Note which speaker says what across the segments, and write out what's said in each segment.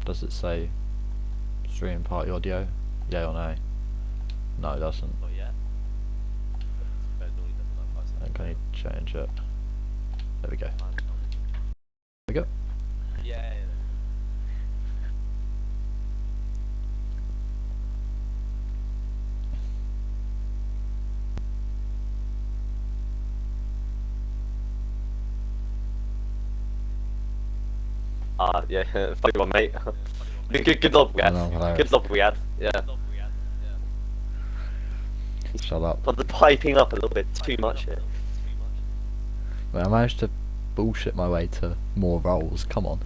Speaker 1: Does it say stream party audio? Yeah or no? No, it doesn't.
Speaker 2: Not yet.
Speaker 1: I think I need to change it. There we go. There we go.
Speaker 2: Yeah. Yeah, funny one, mate. Good lob we had. Good lob we had. Yeah.
Speaker 1: Shut up.
Speaker 2: But the piping up a little bit too much here.
Speaker 1: Well, I managed to bullshit my way to more rolls. Come on.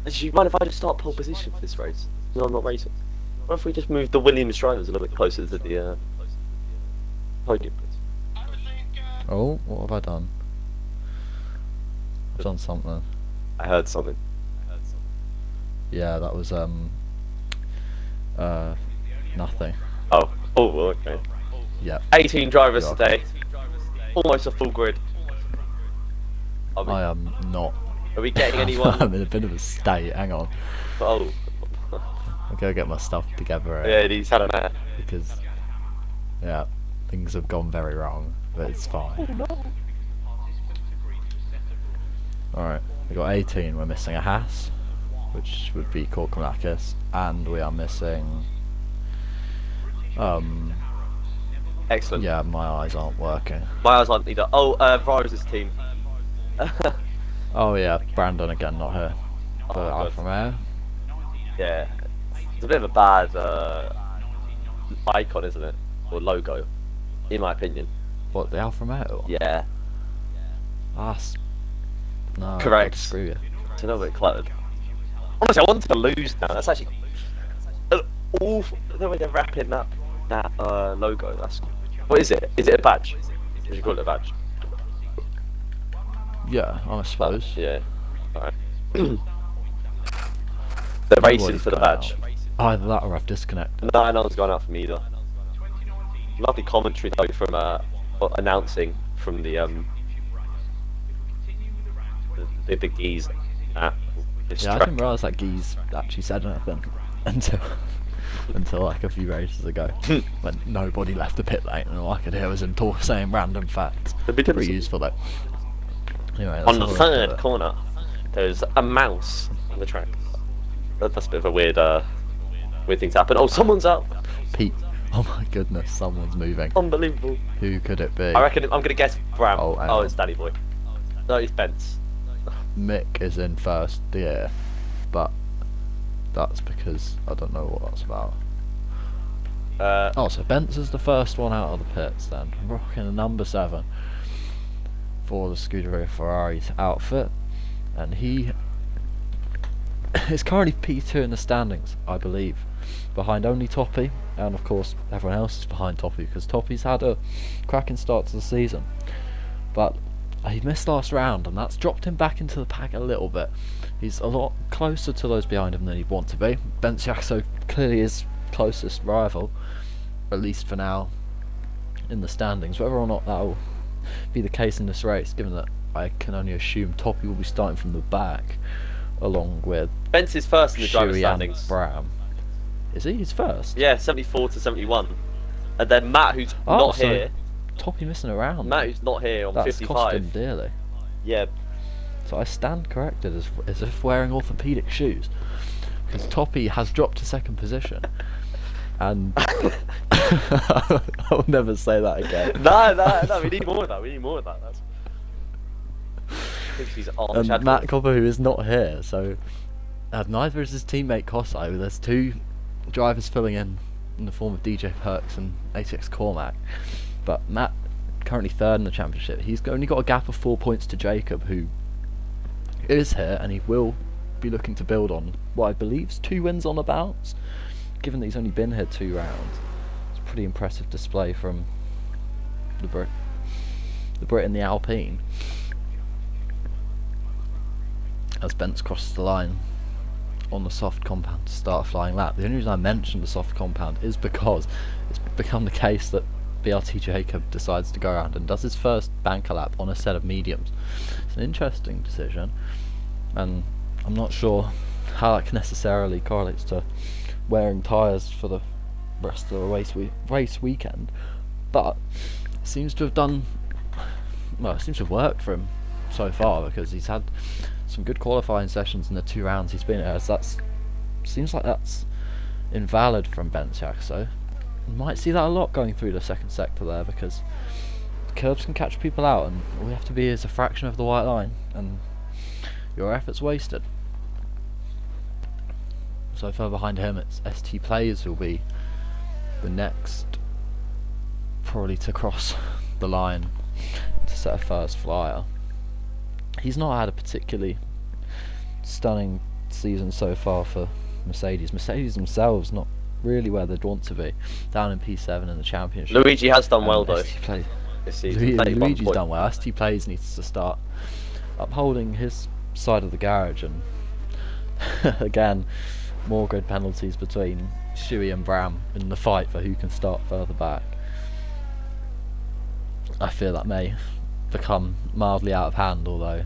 Speaker 2: Do you mind if I just start pole position for this race? No, I'm not racing. What if we just move the Williams drivers a little bit closer to the podium?
Speaker 1: Oh, what have I done? I've done something.
Speaker 2: I heard something.
Speaker 1: Yeah, that was nothing.
Speaker 2: Oh, okay.
Speaker 1: Yeah.
Speaker 2: 18 drivers today. Almost a full grid.
Speaker 1: I am not.
Speaker 2: Are we getting anyone?
Speaker 1: I'm in a bit of a state. Hang on.
Speaker 2: Oh.
Speaker 1: I'll go get my stuff together.
Speaker 2: Yeah, he's had a mare.
Speaker 1: Because, yeah, things have gone very wrong, but it's fine. Alright, we got 18. We're missing a Haas, which would be Korkomakis, and we are missing.
Speaker 2: Excellent.
Speaker 1: Yeah, my eyes aren't working.
Speaker 2: My eyes aren't either. Oh, Virus's team.
Speaker 1: Oh yeah, Brandon again, not her. For Alfa Romeo.
Speaker 2: Yeah. It's a bit of a bad icon, isn't it? Or logo, in my opinion.
Speaker 1: What, the Alfa Romeo?
Speaker 2: Yeah.
Speaker 1: That's... No,
Speaker 2: Correct.
Speaker 1: Screw you.
Speaker 2: It's a little bit cluttered. Honestly, I wanted to lose now. That's actually awful. The way they're wrapping that logo. That's what is it? Is it a badge? Would you call it a badge?
Speaker 1: Yeah, I suppose.
Speaker 2: Yeah. Alright. They're racing for the badge.
Speaker 1: Either that or I've disconnected.
Speaker 2: No one's gone out for me either. Lovely commentary though from announcing from the geese at this
Speaker 1: Yeah,
Speaker 2: track.
Speaker 1: I didn't realise that Geese actually said anything until like a few races ago, when nobody left the pit lane and all I could hear was him saying random facts. Pretty useful though. Anyway,
Speaker 2: on the third corner, there's a mouse on the track. That's a bit of a weird thing to happen. Oh, someone's up.
Speaker 1: Pete. Oh my goodness, someone's moving.
Speaker 2: Unbelievable.
Speaker 1: Who could it be?
Speaker 2: I reckon I'm gonna guess Bram.
Speaker 1: Oh,
Speaker 2: it's Danny Boy. No, it's Bence.
Speaker 1: Mick is in first gear, but that's because I don't know what that's about. Oh, so Bence is the first one out of the pits then, rocking a number 7 for the Scuderia Ferrari's outfit, and he is currently P2 in the standings, I believe, behind only Toppy, and of course everyone else is behind Toppy because Toppy's had a cracking start to the season, but he missed last round and that's dropped him back into the pack a little bit. He's a lot closer to those behind him than he'd want to be. Bence clearly his closest rival, at least for now, in the standings. Whether or not that will be the case in this race, given that I can only assume Toppy will be starting from the back, along with
Speaker 2: Bence is first in the driver's
Speaker 1: Shuey
Speaker 2: standings.
Speaker 1: and Bram. Is he? He's first?
Speaker 2: Yeah, 74 to 71. And then Matt, who's not here.
Speaker 1: Toppy missing around.
Speaker 2: Matt, who's not here on
Speaker 1: That's
Speaker 2: 55.
Speaker 1: cost him dearly.
Speaker 2: Yeah.
Speaker 1: So I stand corrected as if wearing orthopaedic shoes, because Toppy has dropped to second position, and I'll never say that again.
Speaker 2: No, we need more of that. That's...
Speaker 1: And Matt Copper, who is not here, so neither is his teammate Kossai. There's two drivers filling in the form of DJ Perks and ATX Cormac, but Matt currently third in the championship. He's only got a gap of 4 points to Jacob, who is here, and he will be looking to build on what I believe is 2 wins on the bounce, given that he's only been here 2 rounds. It's a pretty impressive display from the Brit in the Alpine. As Bence crosses the line on the soft compound to start a flying lap. The only reason I mentioned the soft compound is because it's become the case that BRT Jacob decides to go around and does his first banker lap on a set of mediums. It's an interesting decision, and I'm not sure how that necessarily correlates to wearing tyres for the rest of the race weekend, but it seems to have done well. It seems to have worked for him so far, because he's had some good qualifying sessions in the 2 rounds he's been here. So seems like that's invalid from Bensiak, so you might see that a lot going through the second sector there, because curbs can catch people out, and all you have to be is a fraction of the white line, and your effort's wasted. So far behind him, it's ST Plays who'll be the next, probably to cross the line to set a first flyer. He's not had a particularly stunning season so far for Mercedes. Mercedes themselves not really where they'd want to be, down in P7 in the championship.
Speaker 2: Luigi has done well though
Speaker 1: this
Speaker 2: season.
Speaker 1: Luigi's done well. ST Plays needs to start upholding his side of the garage, and again, more grid penalties between Shuey and Bram in the fight for who can start further back. I fear that may become mildly out of hand, although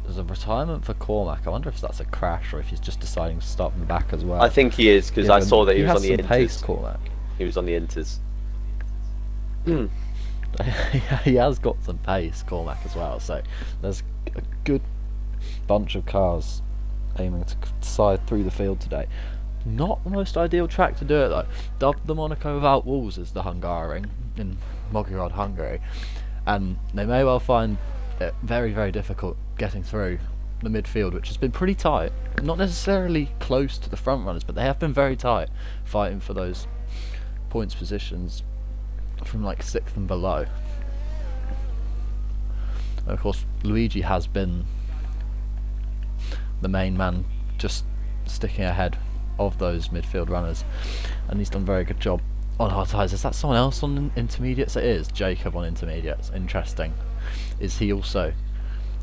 Speaker 1: there's a retirement for Cormac. I wonder if that's a crash or if he's just deciding to start from the back as well.
Speaker 2: I think he is, because I saw that he was on the Inters.
Speaker 1: Pace, Cormac.
Speaker 2: He was on the Inters.
Speaker 1: He has got some pace, Cormac, as well, so there's a good bunch of cars aiming to side through the field today. Not the most ideal track to do it though. Dubbed the Monaco without walls as the Hungaroring in Mogorod, Hungary, and they may well find it very, very difficult getting through the midfield, which has been pretty tight. Not necessarily close to the front runners, but they have been very tight, fighting for those points positions from like 6th and below. And of course, Luigi has been the main man, just sticking ahead of those midfield runners, and he's done a very good job on hard tyres. Is that someone else on intermediates? It is Jacob on intermediates. Interesting. Is he also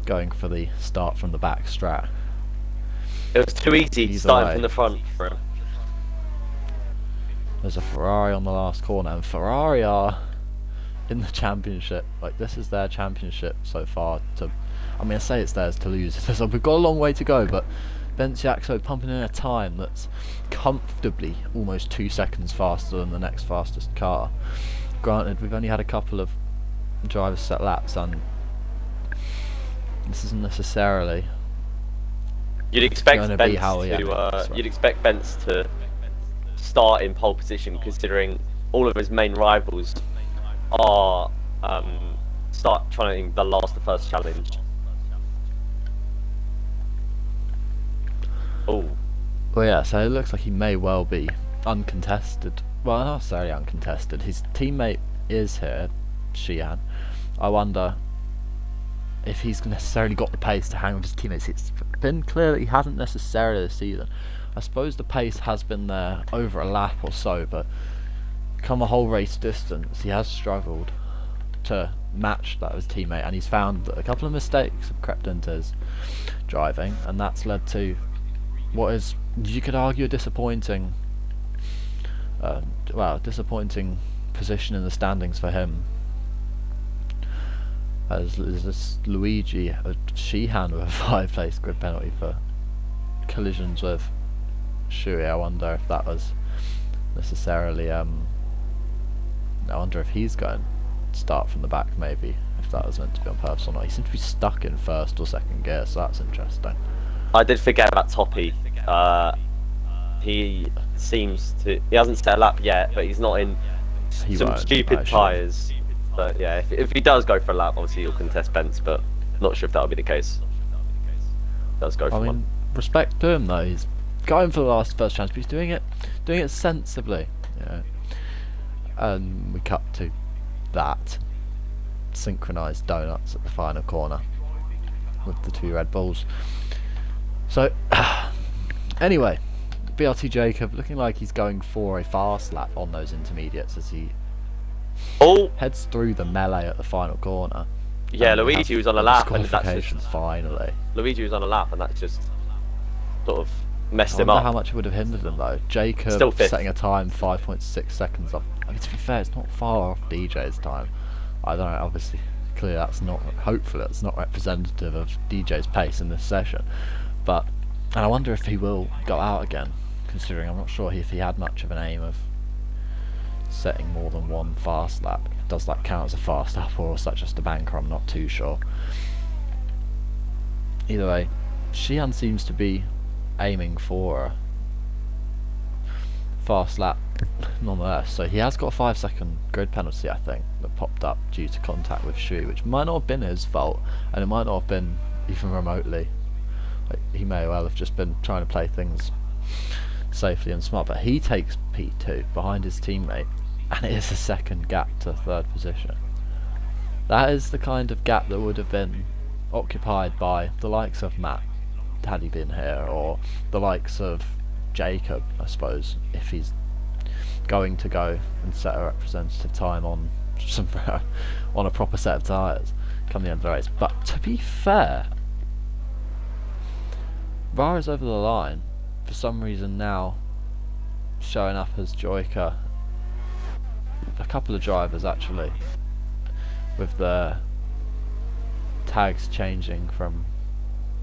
Speaker 1: going for the start from the back strat?
Speaker 2: It was too easy starting from the front for him.
Speaker 1: There's a Ferrari on the last corner, and Ferrari are in the championship. Like, this is their championship so far. I mean, I say it's theirs to lose. So we've got a long way to go, but Bensiak pumping in a time that's comfortably almost 2 seconds faster than the next fastest car. Granted, we've only had a couple of drivers set laps, and this isn't necessarily
Speaker 2: you'd expect
Speaker 1: going to
Speaker 2: Benz
Speaker 1: be how he
Speaker 2: you'd expect Benz to start in pole position, considering all of his main rivals are start trying the first challenge. Oh.
Speaker 1: Well, yeah, so it looks like he may well be uncontested. Well, not necessarily uncontested. His teammate is here, Sheehan. I wonder if he's necessarily got the pace to hang with his teammates. It's been clear that he hasn't necessarily this season. I suppose the pace has been there over a lap or so, but come a whole race distance, he has struggled to match that of his teammate, and he's found that a couple of mistakes have crept into his driving, and that's led to what is, you could argue, a disappointing position in the standings for him. As this Luigi Sheehan with a 5-place grid penalty for collisions with Shuey. I wonder if that was necessarily I wonder if he's going to start from the back, maybe, if that was meant to be on purpose or not. He seems to be stuck in first or second gear, so that's interesting. I
Speaker 2: did forget about Toppy. He seems to, he hasn't set a lap yet, but he's not in some stupid tyres. But yeah, if he does go for a lap, obviously he'll contest Benz, but not sure if that'll be the case. Does go for one.
Speaker 1: Respect to him though. He's going for the first chance, but he's doing it sensibly. Yeah. And we cut to that synchronised donuts at the final corner with the 2 Red Bulls. So anyway, BRT Jacob looking like he's going for a fast lap on those intermediates as he heads through the melee at the final corner.
Speaker 2: Yeah, Luigi was on a lap, and that's just,
Speaker 1: finally.
Speaker 2: Luigi was on a lap, and that's just sort of messed him
Speaker 1: I
Speaker 2: up.
Speaker 1: wonder how much it would have hindered him though. Jacob
Speaker 2: still
Speaker 1: setting a time 5.6 seconds off. I mean, to be fair, it's not far off DJ's time. I don't know. Obviously, technically that's not, hopefully it's not representative of DJ's pace in this session, and I wonder if he will go out again, considering I'm not sure if he had much of an aim of setting more than one fast lap. Does that count as a fast lap, or is that just a banker? I'm not too sure. Either way, Sheehan seems to be aiming for a fast lap nonetheless, so he has got a 5-second grid penalty, I think, that popped up due to contact with Shui, which might not have been his fault, and it might not have been even remotely. Like, he may well have just been trying to play things safely and smart, but he takes P2 behind his teammate, and it is a second gap to third position. That is the kind of gap that would have been occupied by the likes of Matt had he been here, or the likes of Jacob, I suppose, if he's going to go and set a representative time on on a proper set of tyres come the end of the race. But to be fair, Vara's over the line for some reason now, showing up as Joyka. A couple of drivers actually, with their tags changing from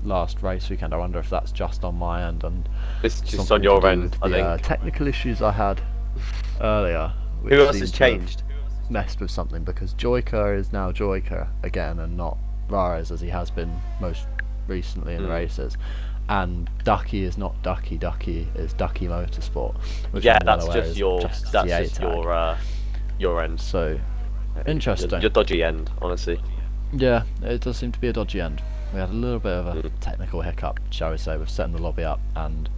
Speaker 1: last race weekend. I wonder if that's just on my end, and
Speaker 2: it's just on your end. I think
Speaker 1: technical issues I had earlier.
Speaker 2: Who else has changed?
Speaker 1: Messed with something, because Joyka is now Joyka again and not Rares as he has been most recently in races, and Ducky is not Ducky. Ducky is Ducky Motorsport. Which
Speaker 2: yeah, that's just your end.
Speaker 1: So interesting.
Speaker 2: Your dodgy end, honestly.
Speaker 1: Yeah, it does seem to be a dodgy end. We had a little bit of a technical hiccup, shall we say, with setting the lobby up, and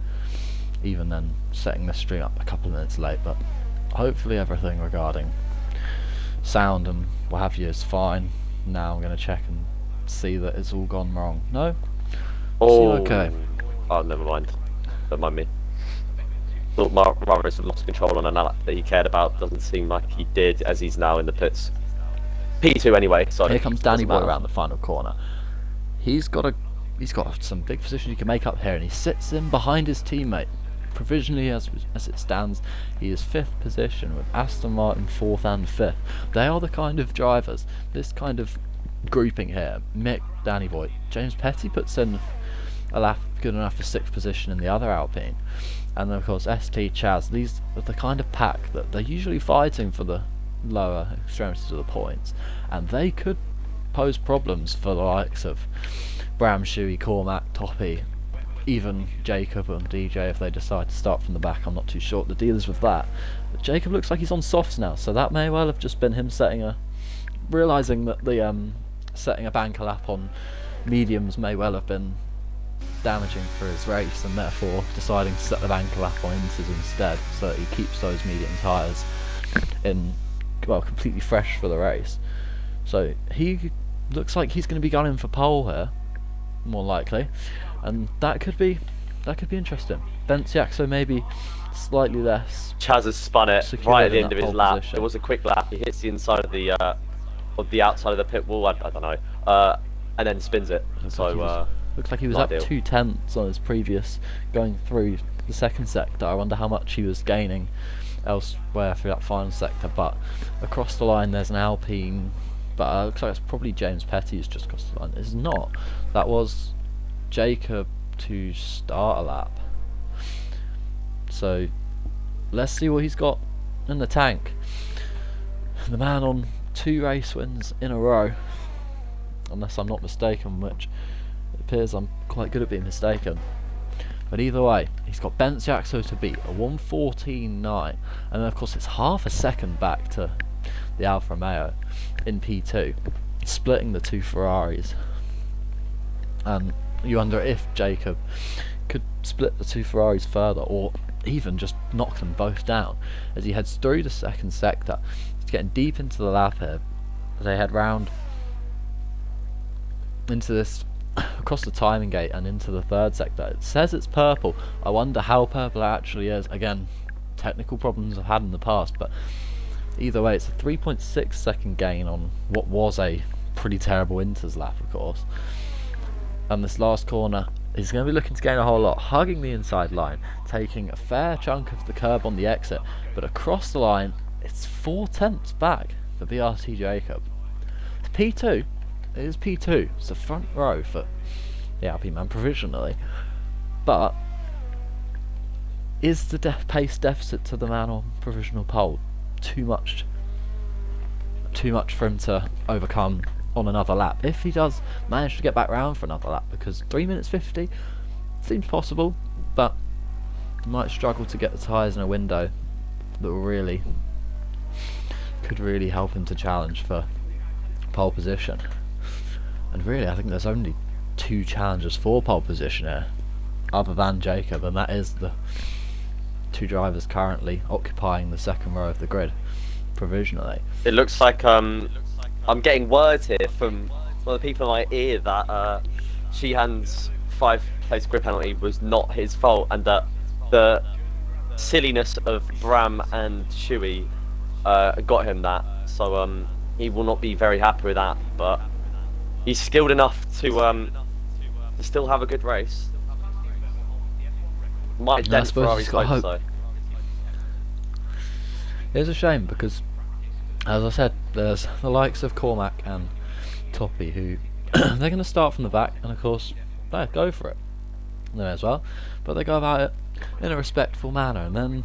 Speaker 1: even then setting the stream up a couple of minutes late, but hopefully everything regarding sound and what have you is fine. Now I'm going to check and see that it's all gone wrong. No?
Speaker 2: Oh,
Speaker 1: okay.
Speaker 2: Oh, never mind. Don't mind me. Thought Rares had lost control on a lap that he cared about. Doesn't seem like he did, as he's now in the pits. P2 anyway. So
Speaker 1: here comes Danny Boy around the final corner. He's got some big position he can make up here, and he sits in behind his teammate. Provisionally, as it stands, he is 5th position with Aston Martin 4th and 5th. They are the kind of drivers, this kind of grouping here. Mick, Danny Boy, James Petty puts in a lap good enough for 6th position in the other Alpine, and then of course ST, Chaz. These are the kind of pack that they're usually fighting for the lower extremities of the points, and they could pose problems for the likes of Bram, Shuey, Cormac, Toppy, even Jacob and DJ if they decide to start from the back. I'm not too sure the deal is with that. But Jacob looks like he's on softs now, so that may well have just been him realising that the setting a banker lap on mediums may well have been damaging for his race, and therefore deciding to set the banker lap on inters instead, so that he keeps those medium tyres in, well, completely fresh for the race. So he looks like he's going to be gunning for pole here, more likely, and that could be interesting. Benciaxo maybe slightly less.
Speaker 2: Chaz has spun it right at the end of his lap. It was a quick lap. He hits the inside of the outside of the pit wall. I don't know, and then spins it.
Speaker 1: Looks like he was up 2/10 on his previous going through the second sector. I wonder how much he was gaining elsewhere through that final sector. But across the line, there's an Alpine. But it looks like it's probably James Petty who's just crossed the line. It's not. That was Jacob to start a lap. So let's see what he's got in the tank. The man on 2 race wins in a row, unless I'm not mistaken, which it appears I'm quite good at being mistaken. But either way, he's got Benciaxo to beat, a 1:14.9, and then of course it's half a second back to the Alfa Romeo in P2, splitting the 2 Ferraris. And you wonder if Jacob could split the 2 Ferraris further, or even just knock them both down as he heads through the second sector. He's getting deep into the lap here as they head round into this, across the timing gate and into the third sector. It says it's purple. I wonder how purple it actually is. Again, technical problems I've had in the past, but either way, it's a 3.6 second gain on what was a pretty terrible Inters lap, of course. And this last corner, he's going to be looking to gain a whole lot, hugging the inside line, taking a fair chunk of the curb on the exit, but across the line, it's 4/10 back for BRT Jacob. P2. It is P2. It's the front row for the Alpine man provisionally. But is the pace deficit to the man on provisional pole too much for him to overcome on another lap? If he does manage to get back round for another lap, because 3 minutes 50 seems possible, but he might struggle to get the tyres in a window that will could really help him to challenge for pole position. And really, I think there's only 2 challengers for pole position here, other than Jacob, and that is the 2 drivers currently occupying the second row of the grid provisionally.
Speaker 2: It looks like I'm getting words here from one of the people in my ear that Sheehan's 5-place grid penalty was not his fault, and that the silliness of Bram and Shuey got him that. So he will not be very happy with that, but he's skilled enough to still have a good race. Might dent Ferrari's hopes though.
Speaker 1: It's a shame because, as I said, there's the likes of Cormac and Toppy who they're going to start from the back, and of course, go for it. They may as well, but they go about it in a respectful manner. And then,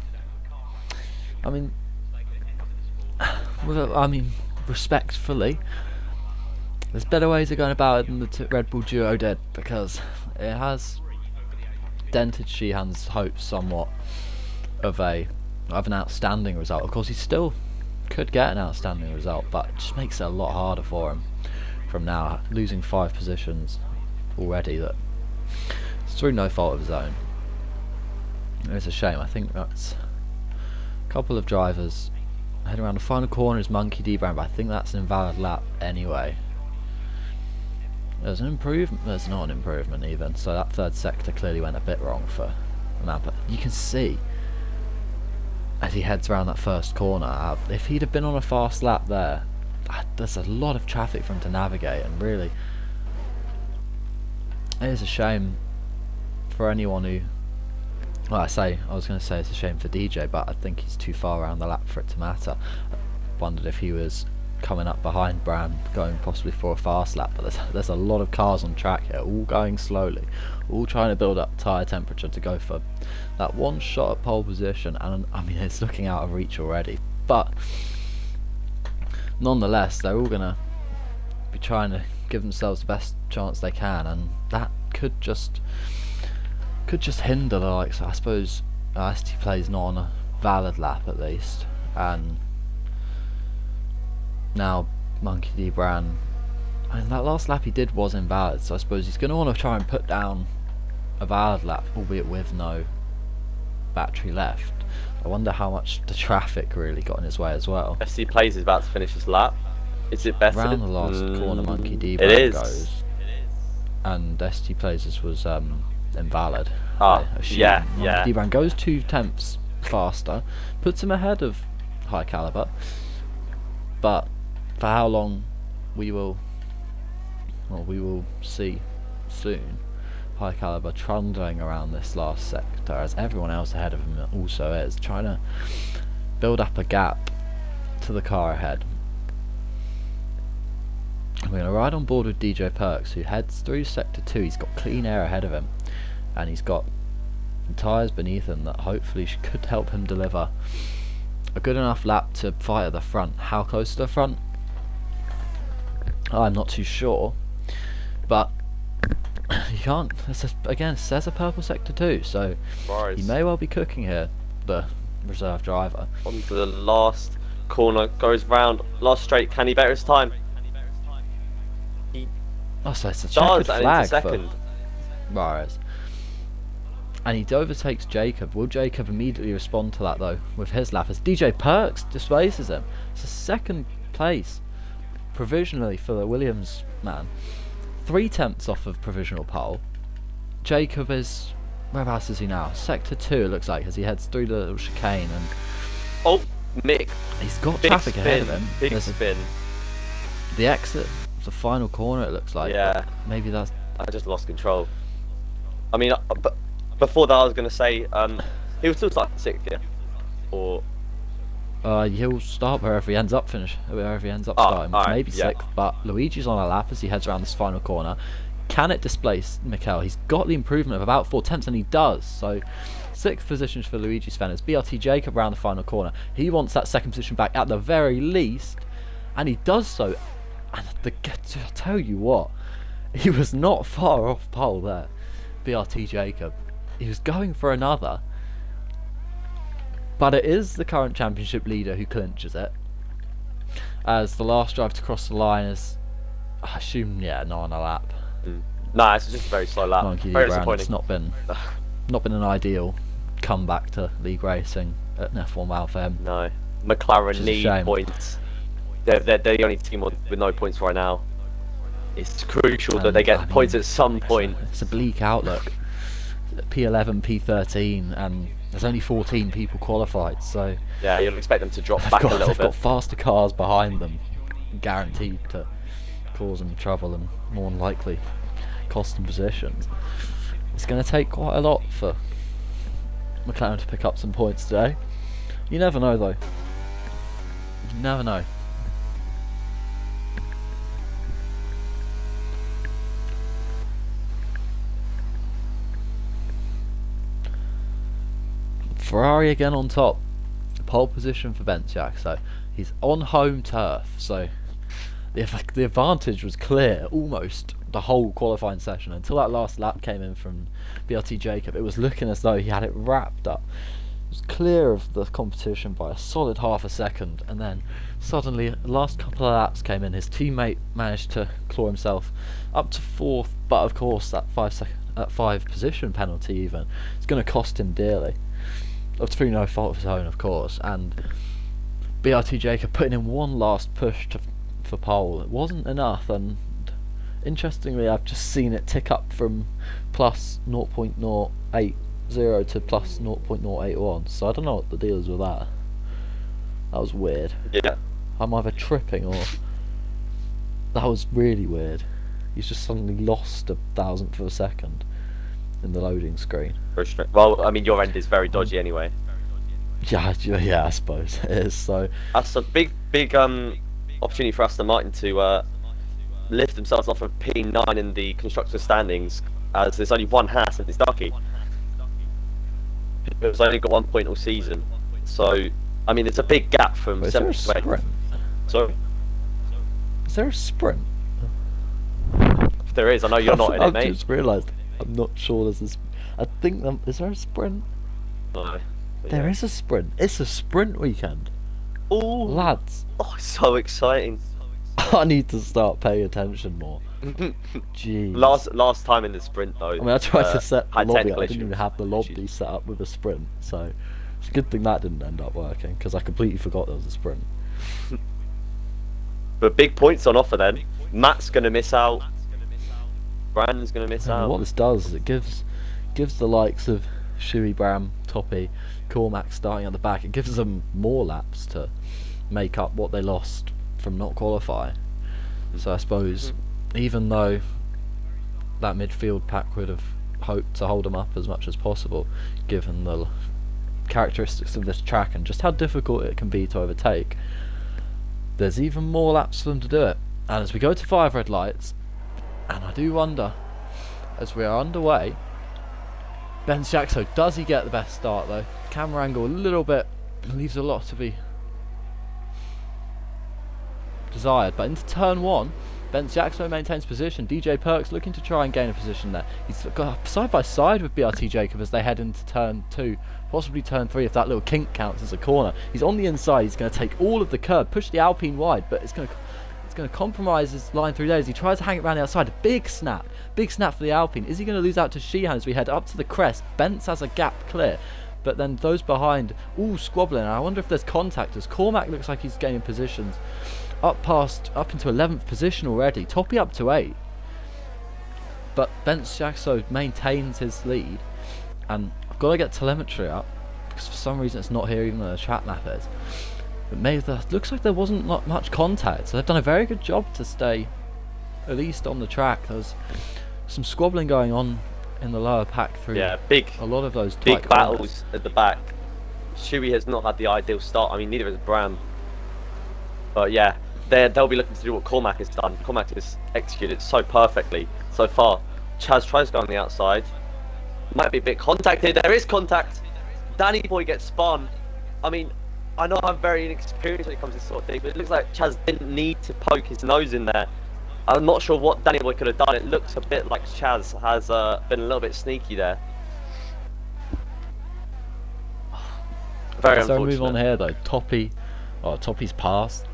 Speaker 1: respectfully, there's better ways of going about it than the Red Bull duo did, because it has dented Sheehan's hopes somewhat of an outstanding result. Of course, he still could get an outstanding result, but it just makes it a lot harder for him from now, losing 5 positions already. That it's through no fault of his own. It's a shame. I think that's a couple of drivers heading around the final corner is Monkey D Brown, but I think that's an invalid lap anyway. There's an improvement. There's not an improvement even. So that third sector clearly went a bit wrong for the man. But you can see as he heads around that first corner, if he'd have been on a fast lap there, there's a lot of traffic for him to navigate, and really, it is a shame for anyone who. Well, I was going to say it's a shame for DJ, but I think he's too far around the lap for it to matter. I wondered if he was coming up behind Bram, going possibly for a fast lap, but there's a lot of cars on track here, all going slowly, all trying to build up tyre temperature to go for that one shot at pole position, and it's looking out of reach already, but nonetheless they're all going to be trying to give themselves the best chance they can, and that could just hinder the likes. I suppose ST plays not on a valid lap at least, and now Monkey D Bran, that last lap he did was invalid, so I suppose he's going to want to try and put down a valid lap, albeit with no battery left. I wonder how much the traffic really got in his way as well.
Speaker 2: ST Plays is about to finish his lap. Is it better?
Speaker 1: Round the last corner Monkey D Bran goes, and ST Plays was invalid.
Speaker 2: Yeah.
Speaker 1: Monkey D Bran goes 2 tenths faster, puts him ahead of High Caliber, but for how long we will see soon. High Caliber trundling around this last sector, as everyone else ahead of him also is, trying to build up a gap to the car ahead. We're going to ride on board with DJ Perks, who heads through sector 2. He's got clean air ahead of him, and he's got tyres beneath him that hopefully could help him deliver a good enough lap to fight at the front. How close to the front? I'm not too sure, but you can't. Again, it says a purple sector 2, so he may well be cooking here, the reserve driver.
Speaker 2: Onto the last corner, goes round, last straight. Can he better his time?
Speaker 1: So it's a checkered flag
Speaker 2: second.
Speaker 1: For Mares. And he overtakes Jacob. Will Jacob immediately respond to that though with his lap as DJ Perks displaces him? It's a second place provisionally for the Williams man. 3 tenths off of provisional pole. Jacob is, whereabouts is he now? Sector 2 it looks like, as he heads through the little chicane, and
Speaker 2: Mick,
Speaker 1: he's got traffic ahead of him.
Speaker 2: Big spin.
Speaker 1: The exit, the final corner it looks like.
Speaker 2: Yeah.
Speaker 1: Maybe that's.
Speaker 2: I just lost control. But before that I was going to say he was still starting 6th, yeah? Or
Speaker 1: He'll start wherever he ends up
Speaker 2: Oh,
Speaker 1: starting,
Speaker 2: alright,
Speaker 1: maybe
Speaker 2: yeah.
Speaker 1: 6th, but Luigi's on a lap as he heads around this final corner. Can it displace Mikel? He's got the improvement of about 4 tenths, and he does. So 6th position for Luigi Sven. It's BRT Jacob around the final corner. He wants that 2nd position back at the very least, and he does so. And I'll tell you what, he was not far off pole there, BRT Jacob. He was going for another. But it is the current championship leader who clinches it, as the last drive to cross the line is, I assume, not on a lap.
Speaker 2: Nah, it's just a very slow lap.
Speaker 1: Monkey
Speaker 2: Very
Speaker 1: Brand,
Speaker 2: disappointing.
Speaker 1: it's not been an ideal comeback to league racing at an F1 WoW for him.
Speaker 2: No, McLaren need points. They're the only team with no points right now. It's crucial that they get points at some point.
Speaker 1: It's a bleak outlook. P11, P13, and there's only 14 people qualified, so
Speaker 2: yeah, you'll expect them to drop back a little bit.
Speaker 1: They've got faster cars behind them, guaranteed to cause them trouble and more than likely cost them positions. It's going to take quite a lot for McLaren to pick up some points today. You never know, though. You never know. Ferrari again on top. Pole position for Benziak, so he's on home turf, so the advantage was clear almost the whole qualifying session until that last lap came in from BRT Jacob. It was looking as though he had it wrapped up. It was clear of the competition by a solid half a second, and then suddenly the last couple of laps came in. His teammate managed to claw himself up to 4th, but of course that 5 position penalty even is going to cost him dearly. Through no fault of his own, of course, and BRT Jacob putting in one last push for pole. It wasn't enough, and interestingly I've just seen it tick up from plus 0.080 to plus 0.081, so I don't know what the deal is with that. That was weird.
Speaker 2: Yeah. I'm
Speaker 1: either tripping or... That was really weird. He's just suddenly lost a thousandth of a second in the loading screen.
Speaker 2: Well, I mean, your end is very dodgy anyway.
Speaker 1: Yeah, I suppose it is. So
Speaker 2: that's a big opportunity for Aston Martin to lift themselves off of P9 in the constructors' standings, as there's only one Haas and it's Ducky. It's only got 1 point all season, so I mean it's a big gap from 7th to 8th. Sorry?
Speaker 1: Is there a sprint?
Speaker 2: If there is, I know you're not in it, mate.
Speaker 1: I've just realised I'm not sure there's I think is there a sprint?
Speaker 2: No.
Speaker 1: There is a sprint. It's a sprint weekend.
Speaker 2: Oh,
Speaker 1: lads!
Speaker 2: Oh, so exciting!
Speaker 1: I need to start paying attention more. Jeez.
Speaker 2: Last time in the sprint though.
Speaker 1: I mean, I tried to set the lobby. I didn't
Speaker 2: issues.
Speaker 1: even have the lobby set up with a sprint, so it's a good thing that didn't end up working because I completely forgot there was a sprint.
Speaker 2: But big points on offer then. Matt's gonna miss out. Brandon's gonna miss out.
Speaker 1: What this does is it gives the likes of Shuey, Bram, Toppy, Cormac starting at the back. It gives them more laps to make up what they lost from not qualifying. So I suppose even though that midfield pack would have hoped to hold them up as much as possible, given the characteristics of this track and just how difficult it can be to overtake, there's even more laps for them to do it. And as we go to 5 red lights, and I do wonder, as we are underway, Ben Jackso, does he get the best start though? Camera angle a little bit leaves a lot to be desired, but into turn 1, Ben Jackso maintains position. DJ Perks looking to try and gain a position there. He's got side by side with BRT Jacob as they head into turn 2, possibly turn 3 if that little kink counts as a corner. He's on the inside, he's going to take all of the curb, push the Alpine wide, but it's going to compromise his line through there as he tries to hang it around the outside. A big snap for the Alpine. Is he going to lose out to Sheehan as we head up to the crest? Bentz has a gap clear, but then those behind all squabbling. I wonder if there's contact as Cormac looks like he's gaining positions up into 11th position already. Toppy up to 8, but Bentz Jackso maintains his lead, and I've got to get telemetry up because for some reason it's not here even though the track map is. But looks like there wasn't much contact, so they've done a very good job to stay at least on the track. There's some squabbling going on in the lower pack through
Speaker 2: a lot
Speaker 1: of those
Speaker 2: big
Speaker 1: tight
Speaker 2: battles
Speaker 1: corners
Speaker 2: at the back. Shuey has not had the ideal start. I mean, neither has Bram. But yeah, they'll be looking to do what Cormac has done. Cormac has executed so perfectly so far. Chaz tries to go on the outside. Might be a bit contact here. There is contact. Danny Boy gets spun. I mean, I know I'm very inexperienced when it comes to this sort of thing, but it looks like Chaz didn't need to poke his nose in there. I'm not sure what Danny Boy could have done. It looks a bit like Chaz has been a little bit sneaky there. Very unfortunate.
Speaker 1: So we move on here though. Toppy's passed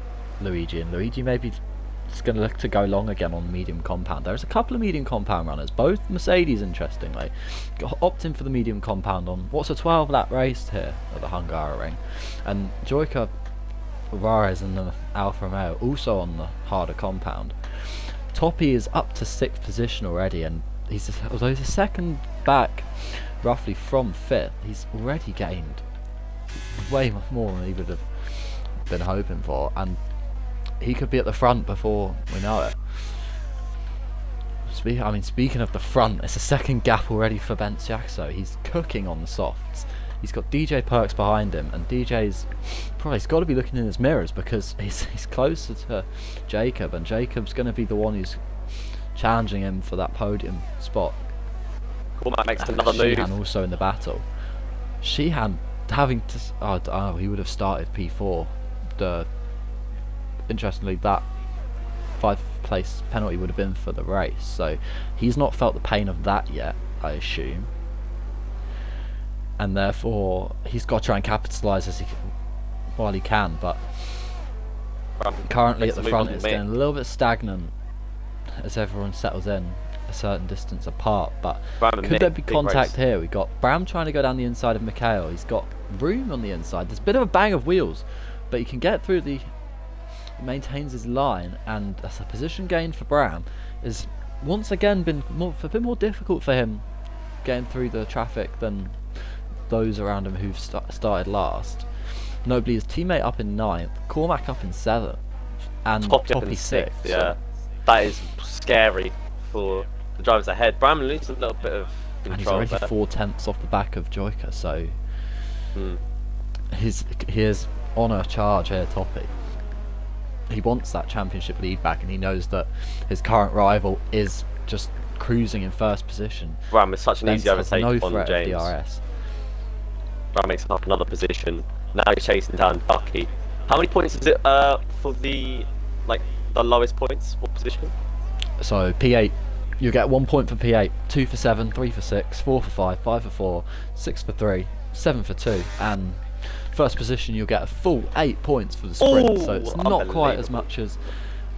Speaker 1: Luigi, and Luigi maybe is going to look to go long again on medium compound. There's a couple of medium compound runners, both Mercedes interestingly, opting for the medium compound on what's a 12-lap race here at the Hungaroring, and Joyka, Juarez and the Alfa Romeo also on the harder compound. Toppy is up to 6th position already, and although he's a second back roughly from 5th, he's already gained way more than he would have been hoping for, and he could be at the front before we know it. Speaking of the front, it's a second gap already for Benzsacco. He's cooking on the softs. He's got DJ Perks behind him, and DJ's probably got to be looking in his mirrors because he's closer to Jacob, and Jacob's going to be the one who's challenging him for that podium spot.
Speaker 2: Cormac makes another move.
Speaker 1: Sheehan also in the battle. Sheehan having to he would have started P4. Interestingly, that 5th place penalty would have been for the race, so he's not felt the pain of that yet, I assume, and therefore he's got to try and capitalise while he can. But currently at the front it's getting a little bit stagnant as everyone settles in a certain distance apart. But could there be contact here? We got Bram trying to go down the inside of Mikhail. He's got room on the inside. There's a bit of a bang of wheels, but he can get through maintains his line, and that's a position gain for Bram. Is once again been a bit more difficult for him getting through the traffic than those around him who've started last. Notably, his teammate up in 9th, Cormac up in 7th, and Toppy 6th.
Speaker 2: Yeah, that is scary for the drivers ahead. Bram loses a little bit of control. And he's already 4/10 off the back of Joyka, so he is on a charge here, Toppy. He wants that championship lead back, and he knows that his current rival is just cruising in 1st position. Bram is such an easy overtake
Speaker 1: no
Speaker 2: on James.
Speaker 1: DRS.
Speaker 2: Bram makes up another position. Now he's chasing down Ducky. How many points is it for the lowest points? What position?
Speaker 1: So P8, you get 1 point for P8, 2 for 7, 3 for 6, 4 for 5, 5 for 4, 6 for 3, 7 for 2, and 1st position you'll get a full 8 points for the sprint. So it's not quite as much as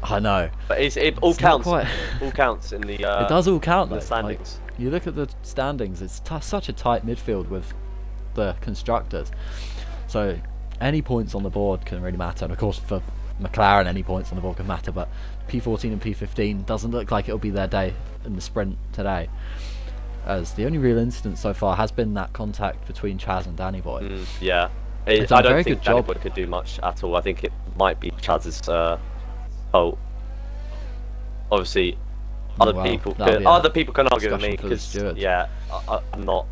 Speaker 1: I know.
Speaker 2: But it all counts. All counts in the.
Speaker 1: It does all count though.
Speaker 2: The standings.
Speaker 1: You look at the standings. It's such a tight midfield with the constructors. So any points on the board can really matter. And of course for McLaren, any points on the board can matter. But P14 and P15 doesn't look like it'll be their day in the sprint today, as the only real incident so far has been that contact between Chaz and Danny Boy.
Speaker 2: Yeah. I don't think Danny Boy could do much at all. I think it might be Chaz's fault. Obviously, other people can argue with me because I'm not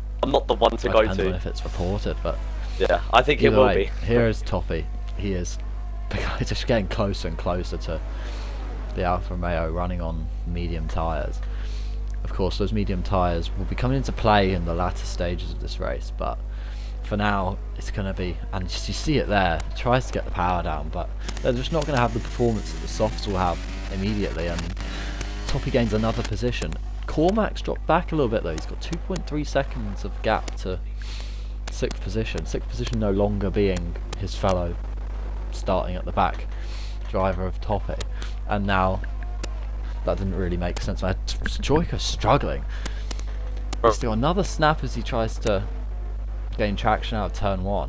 Speaker 2: the one to go to.
Speaker 1: On if it's reported, but
Speaker 2: yeah, I think it will be.
Speaker 1: Here is Toppy. He is just getting closer and closer to the Alfa Romeo, running on medium tyres. Of course, those medium tyres will be coming into play in the latter stages of this race, but for now it's going to be, and you see it there, it tries to get the power down, but they're just not going to have the performance that the softs will have immediately, and Toppy gains another position. Cormac's dropped back a little bit though. He's got 2.3 seconds of gap to 6th position. 6th position no longer being his fellow starting at the back driver of Toppy, and now that didn't really make sense. Joyka's struggling. He's still another snap as he tries to gain traction out of turn 1,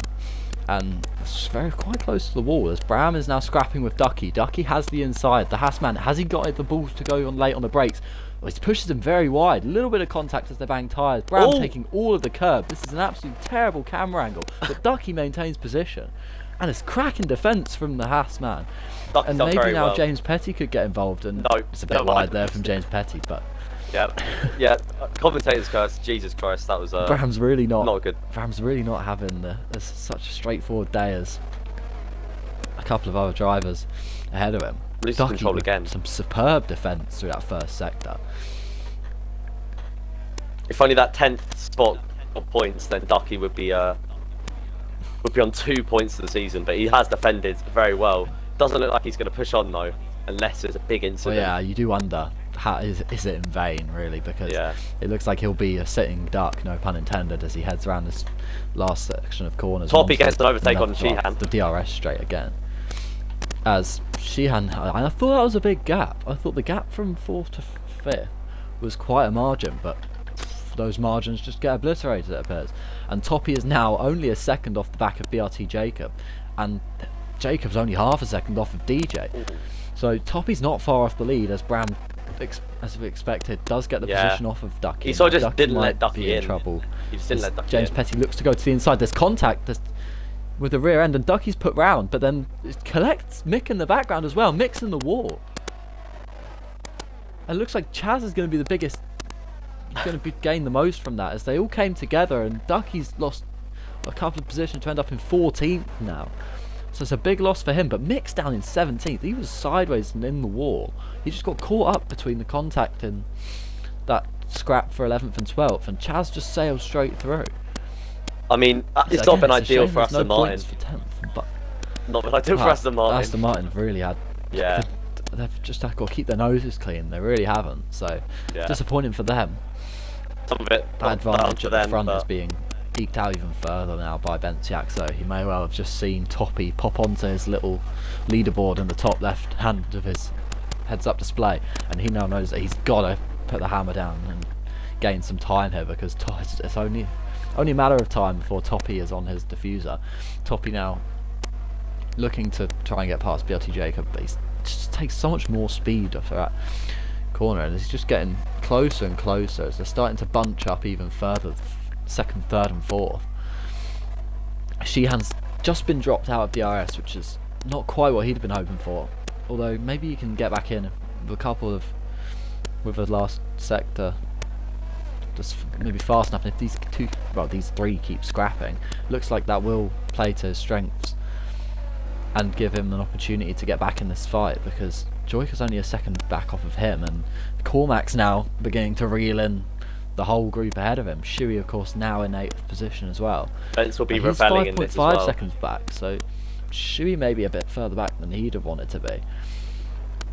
Speaker 1: and it's quite close to the wall as Bram is now scrapping with Ducky. Ducky has the inside. The Haasman, has he got the balls to go on late on the brakes? Well, he pushes him very wide. A little bit of contact as they bang tyres. Bram taking all of the curb. This is an absolute terrible camera angle, but Ducky maintains position, and it's cracking defence from the Haasman. And maybe now James Petty could get involved, and it's a bit wide there from James Petty, but
Speaker 2: Yeah, yeah. Commentator's curse. Jesus Christ, that was
Speaker 1: Bram's really
Speaker 2: not good.
Speaker 1: Bram's really not having such a straightforward day as a couple of other drivers ahead of him.
Speaker 2: Loses control again.
Speaker 1: Some superb defence through that first sector.
Speaker 2: If only that 10th spot of points, then Ducky would be on 2 points of the season. But he has defended very well. Doesn't look like he's going to push on though, unless there's a big incident.
Speaker 1: Well, yeah, you do wonder. Is it in vain, really? Because it looks like he'll be a sitting duck, no pun intended, as he heads around this last section of corners.
Speaker 2: Toppy gets an overtake on Sheehan.
Speaker 1: The DRS straight again. As Sheehan, I thought that was a big gap. I thought the gap from 4th to 5th was quite a margin, but those margins just get obliterated, it appears. And Toppy is now only a second off the back of BRT Jacob, and Jacob's only half a second off of DJ. So Toppy's not far off the lead, as Bram, as we expected, does get the position off of Ducky.
Speaker 2: He sort of just
Speaker 1: Ducky
Speaker 2: didn't let Ducky in.
Speaker 1: Trouble.
Speaker 2: He just didn't let Ducky
Speaker 1: James
Speaker 2: in.
Speaker 1: Petty looks to go to the inside. There's contact with the rear end, and Ducky's put round, but then it collects Mick in the background as well. Mick's in the wall. It looks like Chaz is going to be the biggest. He's going to gain the most from that, as they all came together, and Ducky's lost a couple of positions to end up in 14th now. So it's a big loss for him, but Mick's down in 17th. He was sideways and in the wall. He just got caught up between the contact and that scrap for 11th and 12th, and Chaz just sailed straight through.
Speaker 2: I mean, it's not been ideal for Aston Martin.
Speaker 1: For 10th, but
Speaker 2: not been ideal for Aston Martin.
Speaker 1: Aston Martin have really had...
Speaker 2: Yeah.
Speaker 1: They've just got to keep their noses clean. They really haven't. So, it's disappointing for them.
Speaker 2: Some of it,
Speaker 1: that advantage at the front is being eked out even further now by Benziak, so he may well have just seen Toppy pop onto his little leaderboard in the top left hand of his heads-up display, and he now knows that he's got to put the hammer down and gain some time here, because it's only a matter of time before Toppy is on his diffuser. Toppy now looking to try and get past BRT Jacob, but he just takes so much more speed after that corner, and he's just getting closer and closer as they're starting to bunch up even further. 2nd, 3rd and 4th. Sheehan's just been dropped out of DRS, which is not quite what he'd been hoping for, although maybe he can get back in with the last sector just maybe fast enough. And if these three keep scrapping, looks like that will play to his strengths and give him an opportunity to get back in this fight, because Joyka's only a second back off of him, and Cormac's now beginning to reel in the whole group ahead of him. Shuey, of course, now in 8th position as well.
Speaker 2: Bence will be rebelling in this as well.
Speaker 1: 5.5 seconds back, so Shuey may be a bit further back than he'd have wanted to be.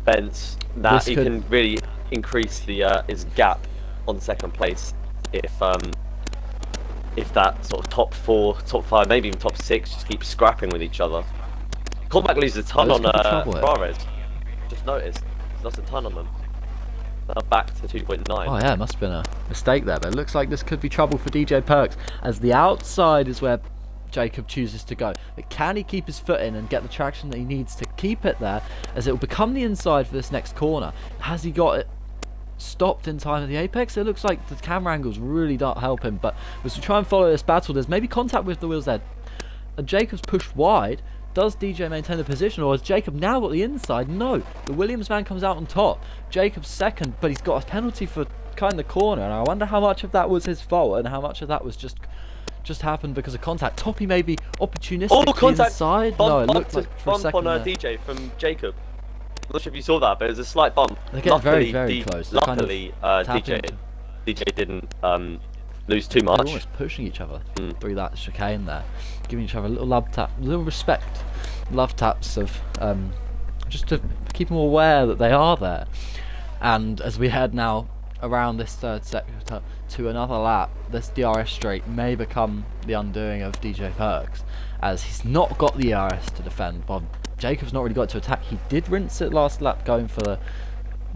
Speaker 2: Bence, he can really increase the his gap on 2nd place if that sort of top 4, top 5, maybe even top 6 just keep scrapping with each other. Cormac loses a ton on Suarez. Just noticed, he's lost a ton on them. Now back to 2.9.
Speaker 1: Oh yeah, must have been a mistake there, but it looks like this could be trouble for DJ Perks, as the outside is where Jacob chooses to go. But can he keep his foot in and get the traction that he needs to keep it there, as it will become the inside for this next corner? Has he got it stopped in time at the apex? It looks like the camera angles really don't help him, but as we try and follow this battle, there's maybe contact with the wheels there. And Jacob's pushed wide. Does DJ maintain the position, or has Jacob now got the inside? No, the Williams van comes out on top. Jacob's 2nd, but he's got a penalty for cutting the corner, and I wonder how much of that was his fault and how much of that was just happened because of contact. Toppy maybe opportunistic inside. No, it looked like for a second
Speaker 2: on DJ from Jacob. I'm not sure if you saw that, but it was a slight bump.
Speaker 1: They're getting very close.
Speaker 2: Luckily, DJ didn't lose too much.
Speaker 1: They're almost pushing each other through that chicane there, giving each other a little love tap, a little respect, love taps of just to keep them aware that they are there. And as we head now around this 3rd sector to another lap, this DRS straight may become the undoing of DJ Perks, as he's not got the ERS to defend. Bob Jacob's not really got to attack. He did rinse it last lap going for the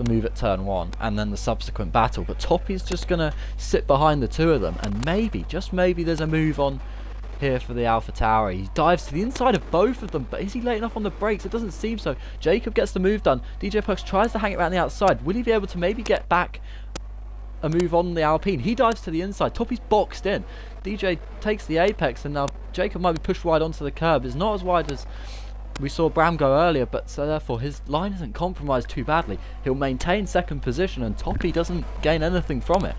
Speaker 1: move at turn 1 and then the subsequent battle, but Toppy's just gonna sit behind the two of them, and maybe, just maybe, there's a move on here for the Alpha Tower. He dives to the inside of both of them, but is he late enough on the brakes? It doesn't seem so. Jacob gets the move done. DJ Perks tries to hang it around the outside. Will he be able to maybe get back a move on the Alpine? He dives to the inside. Toppy's boxed in. DJ takes the apex, and now Jacob might be pushed wide onto the curb. It's not as wide as we saw Bram go earlier, but so therefore his line isn't compromised too badly. He'll maintain second position, and Toppy doesn't gain anything from it.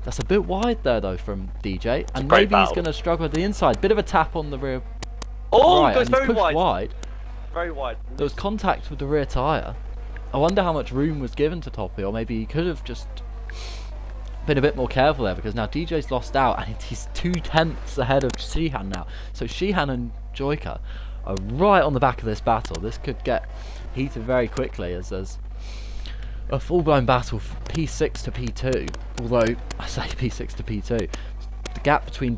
Speaker 1: That's a bit wide there though from DJ, and maybe he's going to struggle at the inside. Bit of a tap on the rear.
Speaker 2: Oh,
Speaker 1: right,
Speaker 2: goes very
Speaker 1: wide.
Speaker 2: Very wide.
Speaker 1: There was contact with the rear tyre. I wonder how much room was given to Toppy, or maybe he could have just been a bit more careful there, because now DJ's lost out and he's 2/10 ahead of Sheehan now. So Sheehan and Joyka are right on the back of this battle. This could get heated very quickly, as there's a full-blown battle from P6 to P2. Although I say P6 to P2, the gap between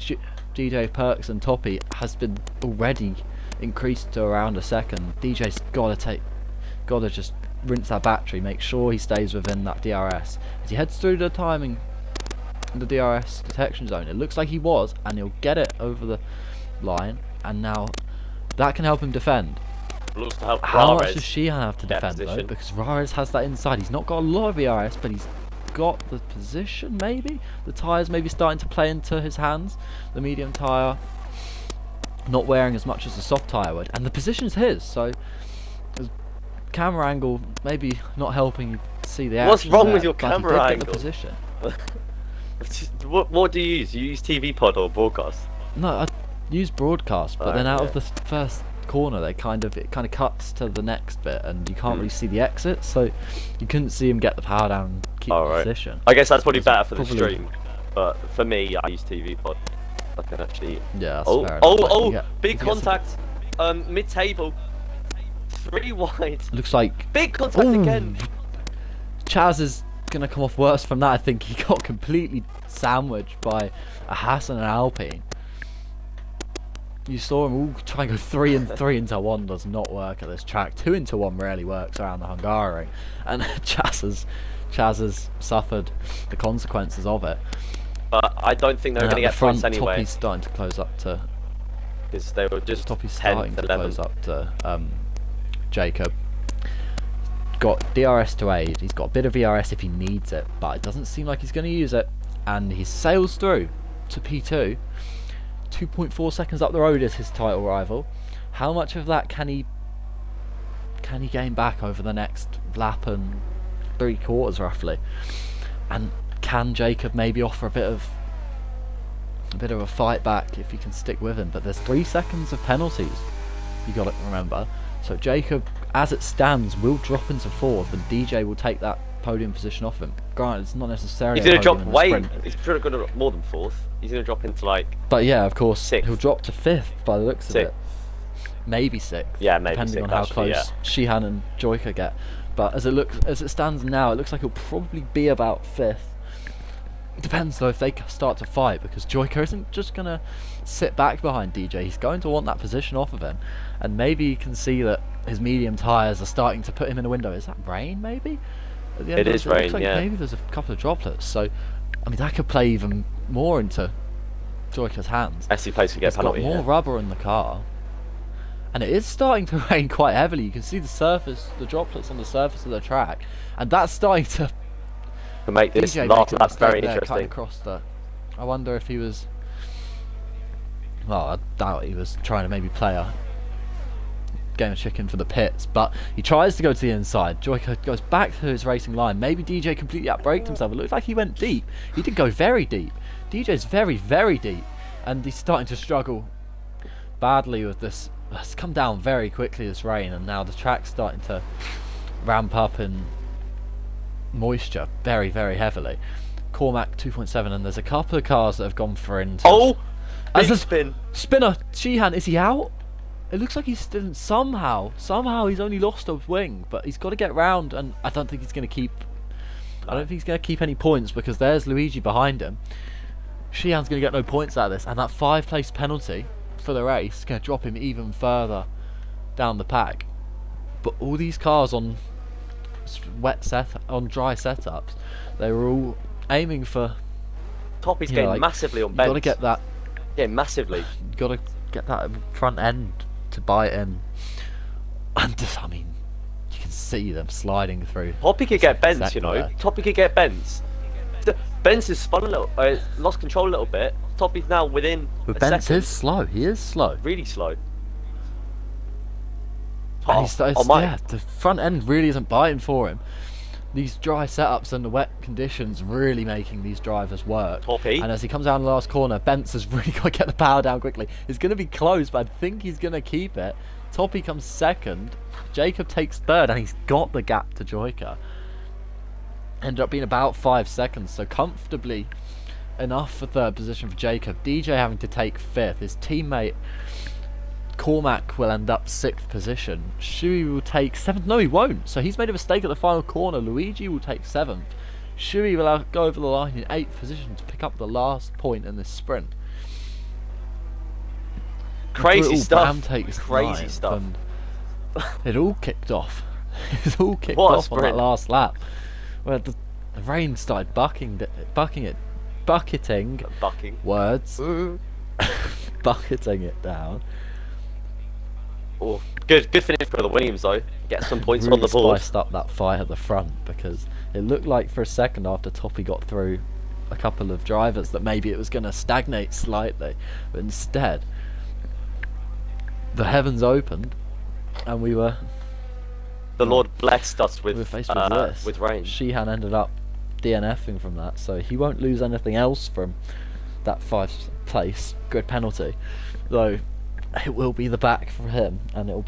Speaker 1: DJ Perks and Toppy has been already increased to around a second. DJ's gotta just rinse that battery, make sure he stays within that DRS as he heads through the timing, the DRS detection zone. It looks like he was, and he'll get it over the line, and now that can help him defend. How much does Sheehan have to defend though? Because Rares has that inside. He's not got a lot of ERS, but he's got the position maybe? The tyres maybe starting to play into his hands. The medium tyre not wearing as much as the soft tyre would. And the position's his, so the camera angle maybe not helping you see the action.
Speaker 2: What's wrong
Speaker 1: there,
Speaker 2: with your
Speaker 1: but
Speaker 2: camera
Speaker 1: he did
Speaker 2: angle?
Speaker 1: Get the position.
Speaker 2: What do you use? You use TV pod or broadcast?
Speaker 1: No, I use broadcast, but then out
Speaker 2: yeah.
Speaker 1: of the first corner it kind of cuts to the next bit, and you can't really see the exit, so you couldn't see him get the power down and keep the position.
Speaker 2: I guess that's probably better for the stream, but for me, I use TV pod. I can actually.
Speaker 1: Yeah, that's fair enough.
Speaker 2: Big contact, mid-table, 3 wide.
Speaker 1: Looks like
Speaker 2: big contact again.
Speaker 1: Chaz is gonna come off worse from that. I think he got completely sandwiched by a Hassan and Alpine. You saw him all try and go 3 and 3 into 1 does not work at this track. 2 into 1 rarely works around the Hungary, and Chaz has suffered the consequences of it.
Speaker 2: But I don't think they're going to get points anyway.
Speaker 1: Toppy's starting to close up to.
Speaker 2: Because they were just
Speaker 1: Toppy's starting to
Speaker 2: 11.
Speaker 1: close up to Jacob. Got DRS to aid. He's got a bit of ERS if he needs it, but it doesn't seem like he's going to use it. And he sails through to P2. 2.4 seconds up the road is his title rival. How much of that can he gain back over the next lap and 3/4 roughly? And can Jacob maybe offer a bit of a fight back if he can stick with him? But there's 3 seconds of penalties, you got to remember. So Jacob, as it stands, will drop into 4th, and DJ will take that podium position off him. Granted, it's not necessarily.
Speaker 2: He's going to drop way. He's going to drop more than 4th. He's going to drop into like.
Speaker 1: But yeah, of course,
Speaker 2: 6th.
Speaker 1: He'll drop to 5th by the looks of it. Maybe 6th.
Speaker 2: Yeah, maybe
Speaker 1: depending
Speaker 2: 6th,
Speaker 1: on how
Speaker 2: actually,
Speaker 1: close Sheehan and Joyka get. But as it stands now, it looks like he'll probably be about 5th. It depends though if they start to fight, because Joyka isn't just going to sit back behind DJ. He's going to want that position off of him, and maybe you can see that his medium tyres are starting to put him in a window. Is that rain maybe?
Speaker 2: It is rain,
Speaker 1: looks like maybe there's a couple of droplets, so I mean that could play even more into Joyka's hands.
Speaker 2: SC Place could get
Speaker 1: He's got more rubber in the car, and it is starting to rain quite heavily. You can see the droplets on the surface of the track, and that's starting to
Speaker 2: make this last lap very interesting.
Speaker 1: Across I wonder if he was. Well, I doubt he was trying to maybe play a game of chicken for the pits, but he tries to go to the inside. Joyka goes back to his racing line. Maybe DJ completely outbraked himself. It looked like he went deep. He did go very deep. DJ's very, very deep, and he's starting to struggle badly with this. It's come down very quickly, this rain, and now the track's starting to ramp up in moisture very, very heavily. Cormac 2.7, and there's a couple of cars that have gone for into.
Speaker 2: Oh! Big spin.
Speaker 1: Spinner! Sheehan, is he out? It looks like he's still somehow he's only lost a wing, but he's got to get round, and I don't think he's going to keep. I don't think he's going to keep any points, because there's Luigi behind him. Sheehan's going to get no points out of this, and that 5-place penalty for the race is going to drop him even further down the pack. But all these cars on dry setups, they were all aiming for.
Speaker 2: Toppy's getting massively on bends.
Speaker 1: You got to get that.
Speaker 2: Yeah, massively.
Speaker 1: You got to get that front end to bite in, and just, I mean, you can see them sliding through.
Speaker 2: Toppy could get bends, you know. Toppy could get bends. Benz has spun a little, lost control a little bit. Toppy's now within.
Speaker 1: But Benz is slow. He is slow.
Speaker 2: Really slow.
Speaker 1: And he starts, yeah, the front end really isn't biting for him. These dry setups and the wet conditions really making these drivers work.
Speaker 2: Toppy.
Speaker 1: And as he comes down the last corner, Bence has really got to get the power down quickly. It's going to be close, but I think he's going to keep it. Toppy comes second. Jacob takes third, and he's got the gap to Joyka. Ended up being about 5 seconds, so comfortably enough for third position for Jacob. DJ having to take fifth. His teammate Cormac will end up 6th position. Shui will take 7th. No, he won't. So he's made a mistake at the final corner. Luigi will take 7th. Shui will go over the line in 8th position to pick up the last point in this sprint.
Speaker 2: Crazy stuff.
Speaker 1: Bram takes
Speaker 2: Crazy
Speaker 1: 9th,
Speaker 2: stuff.
Speaker 1: and it all kicked off. It all kicked
Speaker 2: What a
Speaker 1: off on that
Speaker 2: sprint.
Speaker 1: last lap, where the rain started bucketing. Words. Bucketing it down.
Speaker 2: Oh, good finish for the Williams though. Get some points
Speaker 1: Really
Speaker 2: on the board.
Speaker 1: spiced up that fight at the front, because it looked like for a second after Toppy got through a couple of drivers that maybe it was going to stagnate slightly, but instead the heavens opened and we were
Speaker 2: Lord blessed us
Speaker 1: we were faced with this.
Speaker 2: with rain.
Speaker 1: Sheehan ended up DNFing from that, so he won't lose anything else from that 5th place grid penalty, though it will be the back for him, and he'll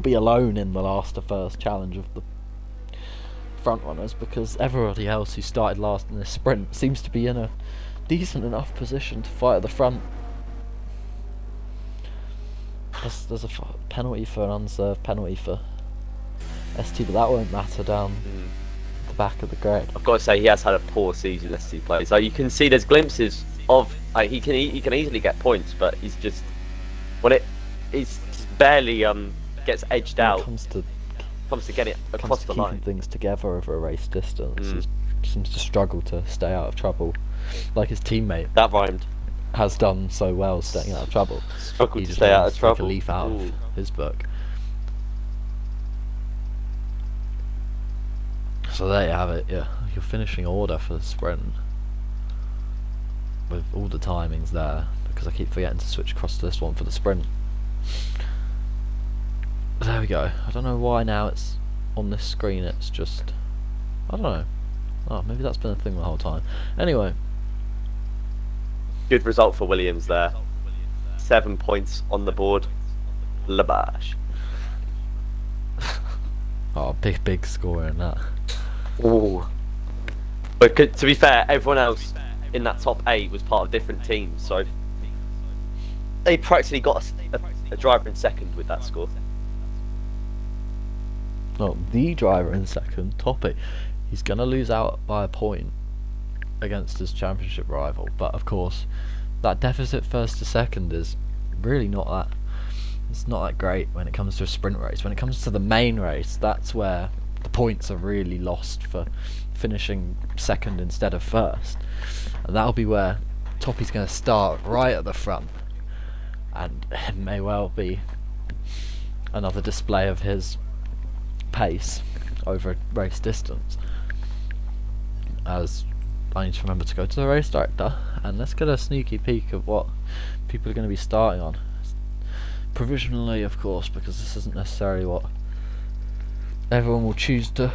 Speaker 1: be alone in the last to first challenge of the front runners, because everybody else who started last in this sprint seems to be in a decent enough position to fight at the front. There's a penalty for an unserved penalty for ST, but that won't matter down the back of the grid.
Speaker 2: I've got to say he has had a poor season. ST plays. So you can see there's glimpses of he can easily get points, but he's just he's just barely gets edged
Speaker 1: When
Speaker 2: out.
Speaker 1: it comes to
Speaker 2: Getting it across the
Speaker 1: keeping
Speaker 2: line.
Speaker 1: things together over a race distance, he seems to struggle to stay out of trouble, like his teammate
Speaker 2: That rhymed.
Speaker 1: has done so well staying out of trouble.
Speaker 2: Struggle
Speaker 1: He
Speaker 2: to
Speaker 1: just
Speaker 2: stay out
Speaker 1: wants
Speaker 2: of
Speaker 1: to take
Speaker 2: trouble.
Speaker 1: a leaf out
Speaker 2: Ooh.
Speaker 1: of his book. So there you have it. Yeah, your finishing order for the sprint, with all the timings there, because I keep forgetting to switch across to this one for the sprint. There we go. I don't know why now it's on this screen. It's just, I don't know. Oh, maybe that's been a thing the whole time. Anyway,
Speaker 2: Good result for Williams there. 7 points on the board. Labash.
Speaker 1: oh, big score in that.
Speaker 2: Ooh. But to be fair, everyone else in that top 8 was part of different teams, so they practically got a driver in second with that score.
Speaker 1: No, the driver in second, Toppy. He's going to lose out by a point against his championship rival, but of course that deficit first to second is really not that, it's not that great when it comes to a sprint race. When it comes to the main race, that's where the points are really lost for finishing second instead of first, and that'll be where Toppy's going to start right at the front, and it may well be another display of his pace over a race distance, as I need to remember to go to the race director and let's get a sneaky peek of what people are going to be starting on. Provisionally, of course, because this isn't necessarily what everyone will choose to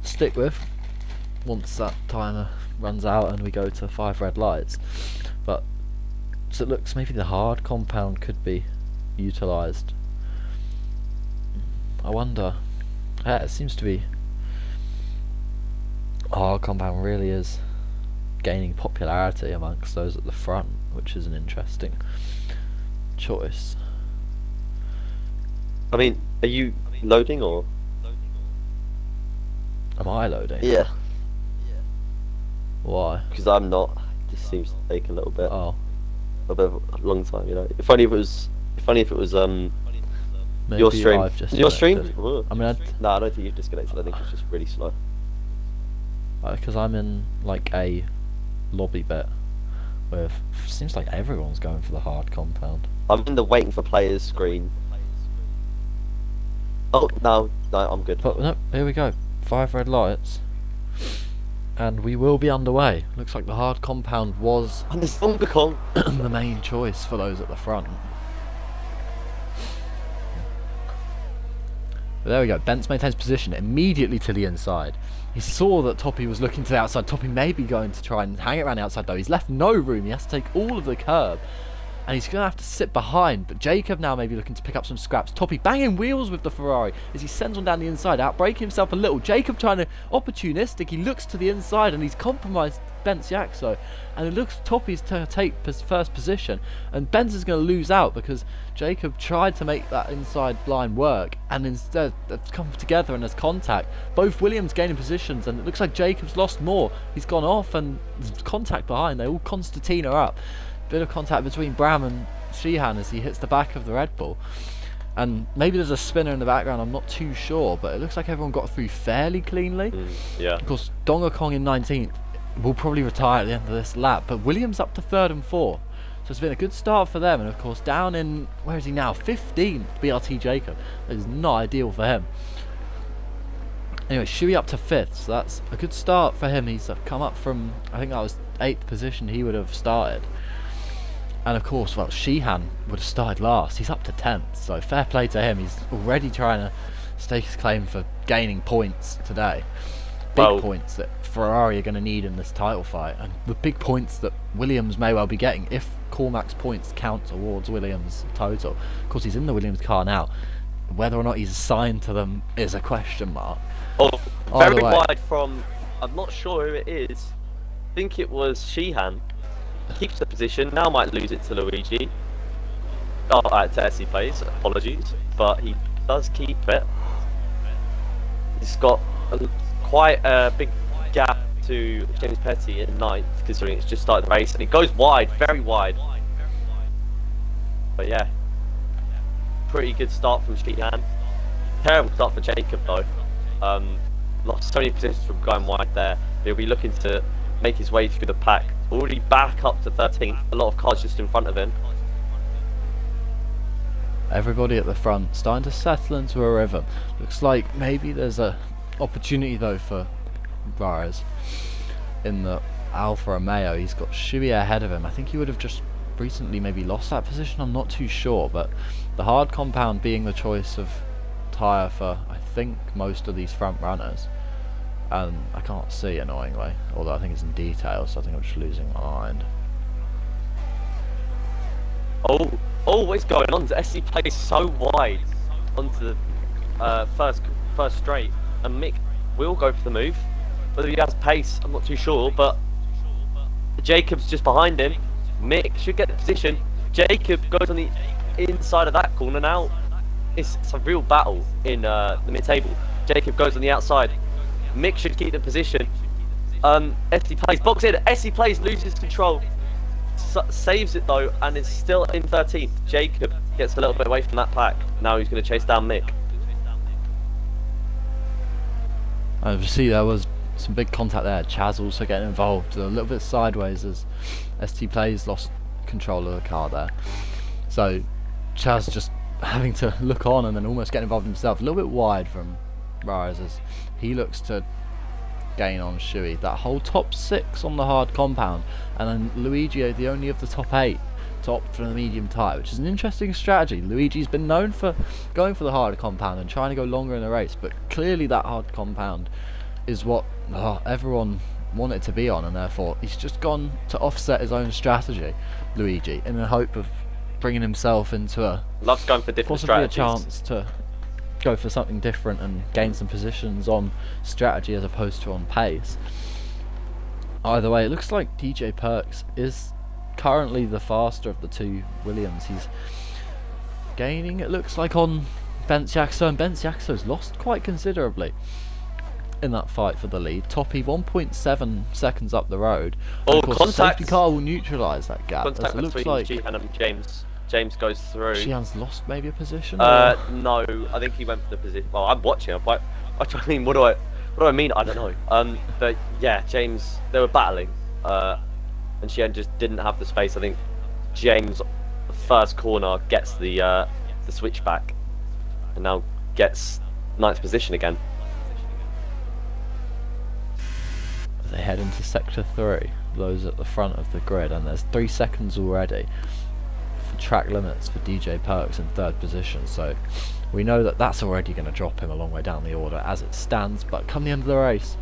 Speaker 1: stick with once that timer runs out and we go to 5 red lights. But so it looks maybe the hard compound could be utilised. I wonder. Yeah, it seems to be hard compound really is gaining popularity amongst those at the front, which is an interesting choice.
Speaker 2: I mean, are you loading or?
Speaker 1: Am I loading?
Speaker 2: Yeah.
Speaker 1: Why?
Speaker 2: Because I'm not. It just seems to take a little bit.
Speaker 1: Oh,
Speaker 2: A bit of a long time, you know. If only if it was
Speaker 1: maybe
Speaker 2: your stream.
Speaker 1: I've just
Speaker 2: Your stream?
Speaker 1: disconnected.
Speaker 2: Ooh.
Speaker 1: I mean,
Speaker 2: No, I don't think you've disconnected. I think it's just really slow.
Speaker 1: because I'm in like a lobby bit with seems like everyone's going for the hard compound.
Speaker 2: I'm in the waiting for players screen. Oh no, I'm good.
Speaker 1: But no, here we go. 5 red lights, and we will be underway. Looks like the hard compound was
Speaker 2: And there's Donkey Kong.
Speaker 1: the main choice for those at the front. But there we go. Bence maintains position immediately to the inside. He saw that Toppy was looking to the outside. Toppy may be going to try and hang it around the outside though. He's left no room. He has to take all of the curb. And he's going to have to sit behind. But Jacob now may be looking to pick up some scraps. Toppy banging wheels with the Ferrari as he sends one down the inside, outbraking himself a little. Jacob trying to opportunistic. He looks to the inside and he's compromised Bence Yaxo. And it looks Toppy's to take first position. And Bence is going to lose out because Jacob tried to make that inside line work. And instead they've come together and there's contact. Both Williams gaining positions and it looks like Jacob's lost more. He's gone off and there's contact behind. They all concertina up. Bit of contact between Bram and Sheehan as he hits the back of the Red Bull. And maybe there's a spinner in the background, I'm not too sure, but it looks like everyone got through fairly cleanly.
Speaker 2: Yeah.
Speaker 1: Of course, Donga Kong in 19th will probably retire at the end of this lap, but Williams up to 3rd and 4th. So it's been a good start for them, and of course down in, where is he now? 15th, BRT Jacob. That is not ideal for him. Anyway, Shui up to 5th, so that's a good start for him. He's come up from, I think that was 8th position he would have started. And of course, well, Sheehan would have started last. He's up to 10th, so fair play to him. He's already trying to stake his claim for gaining points today. Big points that Ferrari are going to need in this title fight, and the big points that Williams may well be getting if Cormac's points count towards Williams' total. Of course, he's in the Williams car now. Whether or not he's assigned to them is a question mark.
Speaker 2: Oh, very wide from, I'm not sure who it is. I think it was Sheehan. Keeps the position, now might lose it to Luigi. To SC Plays, apologies. But he does keep it. He's got quite a big gap to James Petty in 9th, considering it's just started the race. And it goes wide, very wide. But yeah, pretty good start from Sheehan. Terrible start for Jacob though. Lost so many positions from going wide there. He'll be looking to make his way through the pack. Already back up to 13th. A lot of cars just in front of him.
Speaker 1: Everybody at the front starting to settle into a rhythm. Looks like maybe there's a opportunity though for Rares in the Alfa Romeo. He's got Shui ahead of him. I think he would have just recently maybe lost that position. I'm not too sure, but the hard compound being the choice of tyre for I think most of these front runners. And I can't see, annoyingly, although I think it's in detail, so I think I'm just losing my mind.
Speaker 2: Oh, what's going on? The SC plays so wide onto the first straight, and Mick will go for the move. Whether he has pace, I'm not too sure, but Jacob's just behind him. Mick should get the position. Jacob goes on the inside of that corner now. It's a real battle in the mid-table. Jacob goes on the outside. Mick should keep the position. SC Plays box in. SC Plays loses control. Saves it though, and is still in 13th. Jacob gets a little bit away from that pack. Now he's going to chase down Mick.
Speaker 1: I see there was some big contact there. Chaz also getting involved a little bit sideways as ST Plays lost control of the car there. So Chaz just having to look on and then almost get involved himself. A little bit wide from Rares as he looks to gain on Shui. That whole top 6 on the hard compound, and then Luigi the only of the top 8 to opt for the medium tyre, which is an interesting strategy. Luigi's been known for going for the harder compound and trying to go longer in the race, but clearly that hard compound is what everyone wanted it to be on, and therefore he's just gone to offset his own strategy, Luigi, in the hope of bringing himself into a
Speaker 2: loves going for different
Speaker 1: possibly
Speaker 2: strategies.
Speaker 1: A chance to go for something different and gain some positions on strategy as opposed to on pace. Either way, it looks like DJ Perks is currently the faster of the two Williams. He's gaining, it looks like, on Bence Yaxo, and Bence Yaxo's lost quite considerably in that fight for the lead. Toppy 1.7 seconds up the road.
Speaker 2: Oh,
Speaker 1: of course, the safety car will neutralise that gap.
Speaker 2: Contact
Speaker 1: it looks
Speaker 2: between
Speaker 1: like
Speaker 2: Sheehan and James. James goes through.
Speaker 1: Sheehan's lost maybe a position?
Speaker 2: No, I think he went for the position. Well, I'm watching. I mean, what do I mean? I don't know. But yeah, James, they were battling, and Sheehan just didn't have the space. I think James, first corner, gets the switchback, and now gets 9th position again.
Speaker 1: They head into sector 3, those at the front of the grid, and there's 3 seconds already. track limits for DJ Perks in 3rd position, so we know that that's already going to drop him a long way down the order as it stands. But come the end of the race,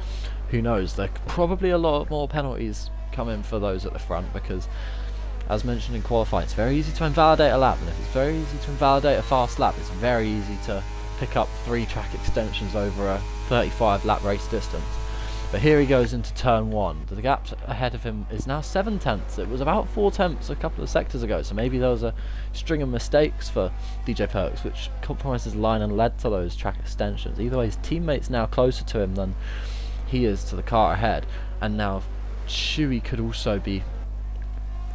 Speaker 1: who knows, there could probably a lot more penalties come in for those at the front, because as mentioned in qualifying, it's very easy to invalidate a lap, and if it's very easy to invalidate a fast lap, it's very easy to pick up 3 track extensions over a 35 lap race distance. But here he goes into turn 1. The gap ahead of him is now 7 tenths. It was about 4 tenths a couple of sectors ago, so maybe there was a string of mistakes for DJ Perks which compromised his line and led to those track extensions. Either way, his teammate's now closer to him than he is to the car ahead, and now Shuey could also be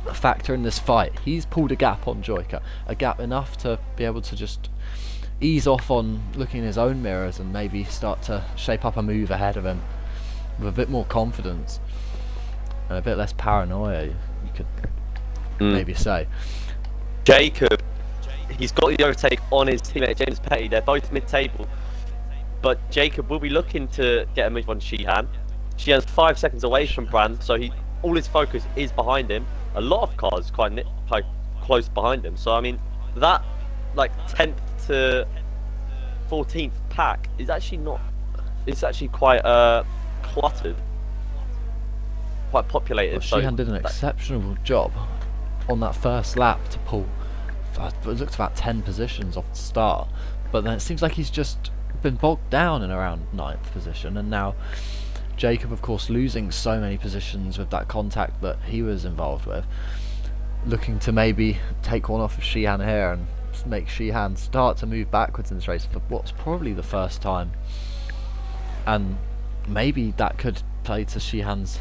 Speaker 1: a factor in this fight. He's pulled a gap on Joyka, a gap enough to be able to just ease off on looking in his own mirrors and maybe start to shape up a move ahead of him with a bit more confidence and a bit less paranoia, you could maybe say.
Speaker 2: Jacob, he's got the overtake on his teammate James Petty. They're both mid-table, but Jacob will be looking to get a move on Sheehan. Sheehan's 5 seconds away from Bram, so all his focus is behind him. A lot of cars quite close behind him, so I mean that like 10th to 14th pack is actually not. It's actually quite cluttered, quite populated.
Speaker 1: Well, Sheehan did an exceptional job on that first lap to pull. It looked about 10 positions off the start, but then it seems like he's just been bogged down in around 9th position, and now Jacob, of course, losing so many positions with that contact that he was involved with, looking to maybe take one off of Sheehan here and make Sheehan start to move backwards in this race for what's probably the first time. And maybe that could play to Sheehan's,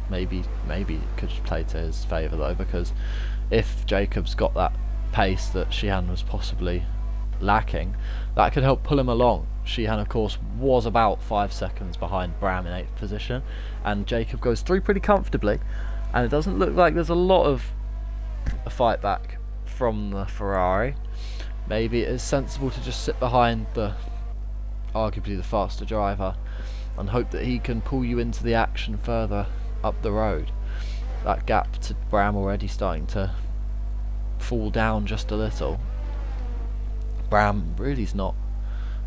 Speaker 1: maybe it could play to his favour though, because if Jacob's got that pace that Sheehan was possibly lacking, that could help pull him along. Sheehan, of course, was about 5 seconds behind Bram in 8th position, and Jacob goes through pretty comfortably, and it doesn't look like there's a lot of a fight back from the Ferrari. Maybe it is sensible to just sit behind the arguably the faster driver and hope that he can pull you into the action further up the road. That gap to Bram already starting to fall down just a little. Bram really is not,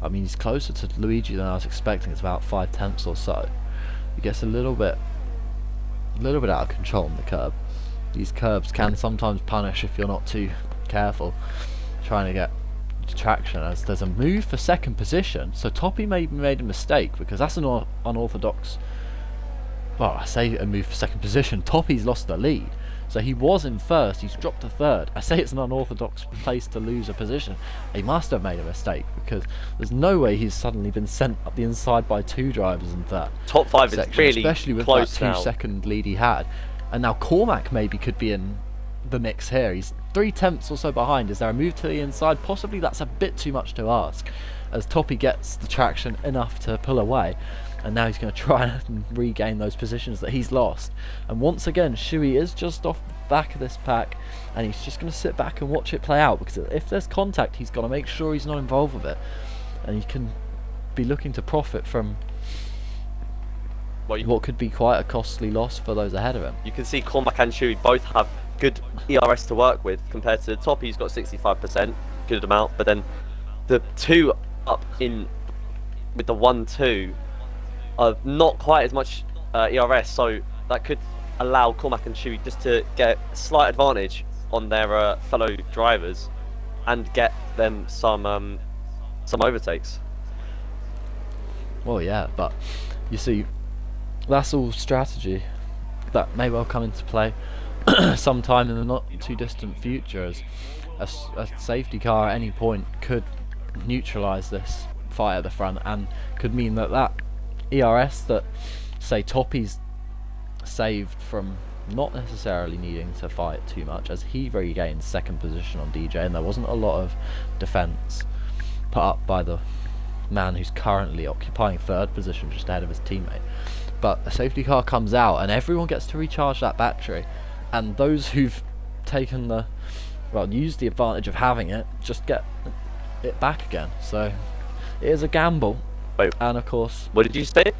Speaker 1: I mean, he's closer to Luigi than I was expecting. It's about 5 tenths or so. He gets a little bit out of control on the curb. These curbs can sometimes punish if you're not too careful trying to get traction, as there's a move for 2nd position. So Toppy maybe made a mistake, because that's an unorthodox, well, I say a move for 2nd position. Toppy's lost the lead, so he was in 1st, he's dropped to 3rd. I say it's an unorthodox place to lose a position. He must have made a mistake, because there's no way he's suddenly been sent up the inside by 2 drivers in that
Speaker 2: top 5
Speaker 1: section,
Speaker 2: is really
Speaker 1: especially with
Speaker 2: close
Speaker 1: that
Speaker 2: now.
Speaker 1: 2-second lead he had. And now Cormac maybe could be in the mix here. He's 3 tenths or so behind. Is there a move to the inside? Possibly. That's a bit too much to ask, as Toppy gets the traction enough to pull away, and now he's going to try and regain those positions that he's lost. And once again, Shuey is just off the back of this pack, and he's just going to sit back and watch it play out, because if there's contact, he's got to make sure he's not involved with it, and he can be looking to profit from what could be quite a costly loss for those ahead of him.
Speaker 2: You can see Cormac and Shuey both have good ERS to work with compared to Toppy, who's got 65%, good amount, but then the 2 up in with the 1-2 are not quite as much ERS, so that could allow Cormac and Shuey just to get a slight advantage on their fellow drivers and get them some overtakes.
Speaker 1: Well, yeah, but you see, that's all strategy that may well come into play sometime in the not too distant future, as a safety car at any point could neutralise this fight at the front, and could mean that ERS that, say, Toppy's saved from not necessarily needing to fight too much, as he regained 2nd position on DJ, and there wasn't a lot of defence put up by the man who's currently occupying 3rd position just ahead of his teammate. But a safety car comes out and everyone gets to recharge that battery, and those who've taken used the advantage of having it just get it back again. So it is a gamble.
Speaker 2: Wait,
Speaker 1: and of course,
Speaker 2: what did you say?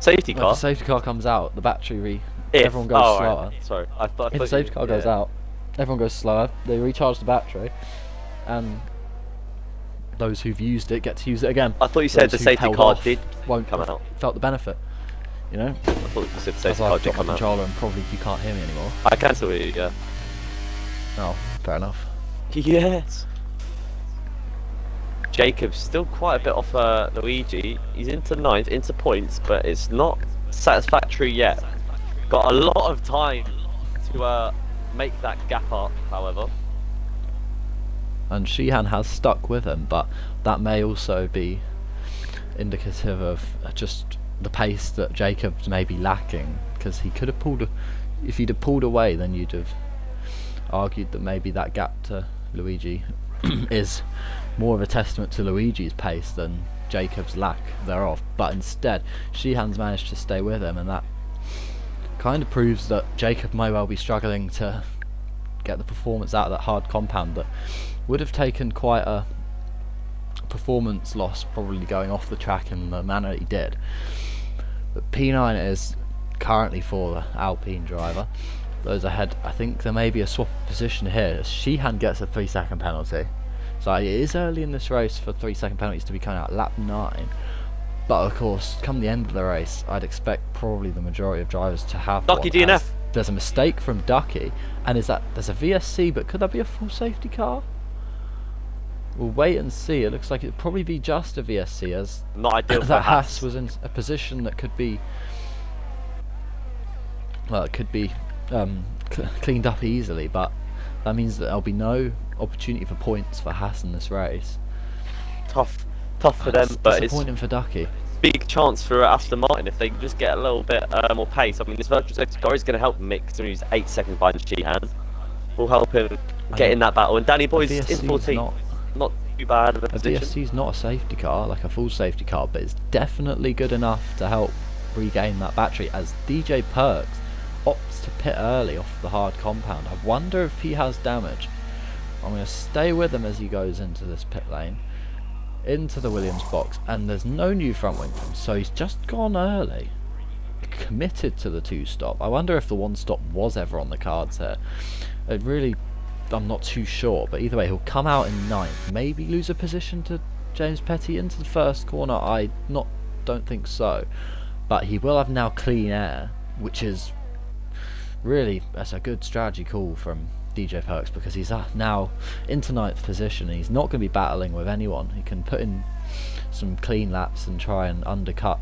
Speaker 2: Safety car?
Speaker 1: If the safety car comes out, the battery everyone goes slower.
Speaker 2: Right. Sorry, I thought
Speaker 1: if the safety car goes out, everyone goes slower. They recharge the battery, and those who've used it get to use it again.
Speaker 2: I thought you said
Speaker 1: Those
Speaker 2: the
Speaker 1: who've
Speaker 2: safety
Speaker 1: held
Speaker 2: card
Speaker 1: off
Speaker 2: did
Speaker 1: won't
Speaker 2: come
Speaker 1: have
Speaker 2: out.
Speaker 1: felt the benefit. You know.
Speaker 2: I thought you said the
Speaker 1: As
Speaker 2: safety
Speaker 1: I've
Speaker 2: card did
Speaker 1: dropped my
Speaker 2: come out.
Speaker 1: controller and probably you can't hear me anymore.
Speaker 2: I can still hear you, yeah.
Speaker 1: Oh, fair enough.
Speaker 2: Yes. Jacob's still quite a bit off Luigi. He's into 9th, into points, but it's not satisfactory yet. Got a lot of time to make that gap up, however.
Speaker 1: And Sheehan has stuck with him, but that may also be indicative of just the pace that Jacobs may be lacking, because he could have pulled. If he'd have pulled away, then you'd have argued that maybe that gap to Luigi is more of a testament to Luigi's pace than Jacob's lack thereof. But instead, Sheehan's managed to stay with him, and that kind of proves that Jacob may well be struggling to get the performance out of that hard compound that would have taken quite a performance loss, probably going off the track in the manner that he did. But P9 is currently for the Alpine driver. Those ahead, I think there may be a swap of position here. Sheehan gets a 3-second penalty, so it is early in this race for 3-second penalties to be coming out lap 9. But of course, come the end of the race, I'd expect probably the majority of drivers to have
Speaker 2: Ducky
Speaker 1: one,
Speaker 2: DNF.
Speaker 1: there's a mistake from Ducky, and there's a VSC, but could that be a full safety car? We'll wait and see. It looks like it'd probably be just a VSC, as
Speaker 2: Not ideal for
Speaker 1: that
Speaker 2: Haas.
Speaker 1: Haas was in a position that could be, well, it could be cleaned up easily, but that means that there'll be no opportunity for points for Haas in this race.
Speaker 2: Tough for them, but it's
Speaker 1: disappointing for Ducky.
Speaker 2: big chance for Aston Martin if they can just get a little bit more pace. I mean, this virtual safety car is going to help Mick, considering he's 8 seconds behind Sheehan. Will help him get in that battle. And Danny Boy's in 14th. Not too bad of a
Speaker 1: A
Speaker 2: position.
Speaker 1: VSC's not a safety car, like a full safety car, but it's definitely good enough to help regain that battery, as DJ Perks opts to pit early off the hard compound. I wonder if he has damage. I'm going to stay with him as he goes into this pit lane, into the Williams box, and there's no new front wing for him, so he's just gone early, committed to the 2-stop. I wonder if the 1-stop was ever on the cards here. I'm not too sure, but either way, he'll come out in 9th, maybe lose a position to James Petty into the first corner. I don't think so, but he will have now clean air, which is really, that's a good strategy call from DJ Perks, because he's now into 9th position and he's not going to be battling with anyone. He can put in some clean laps and try and undercut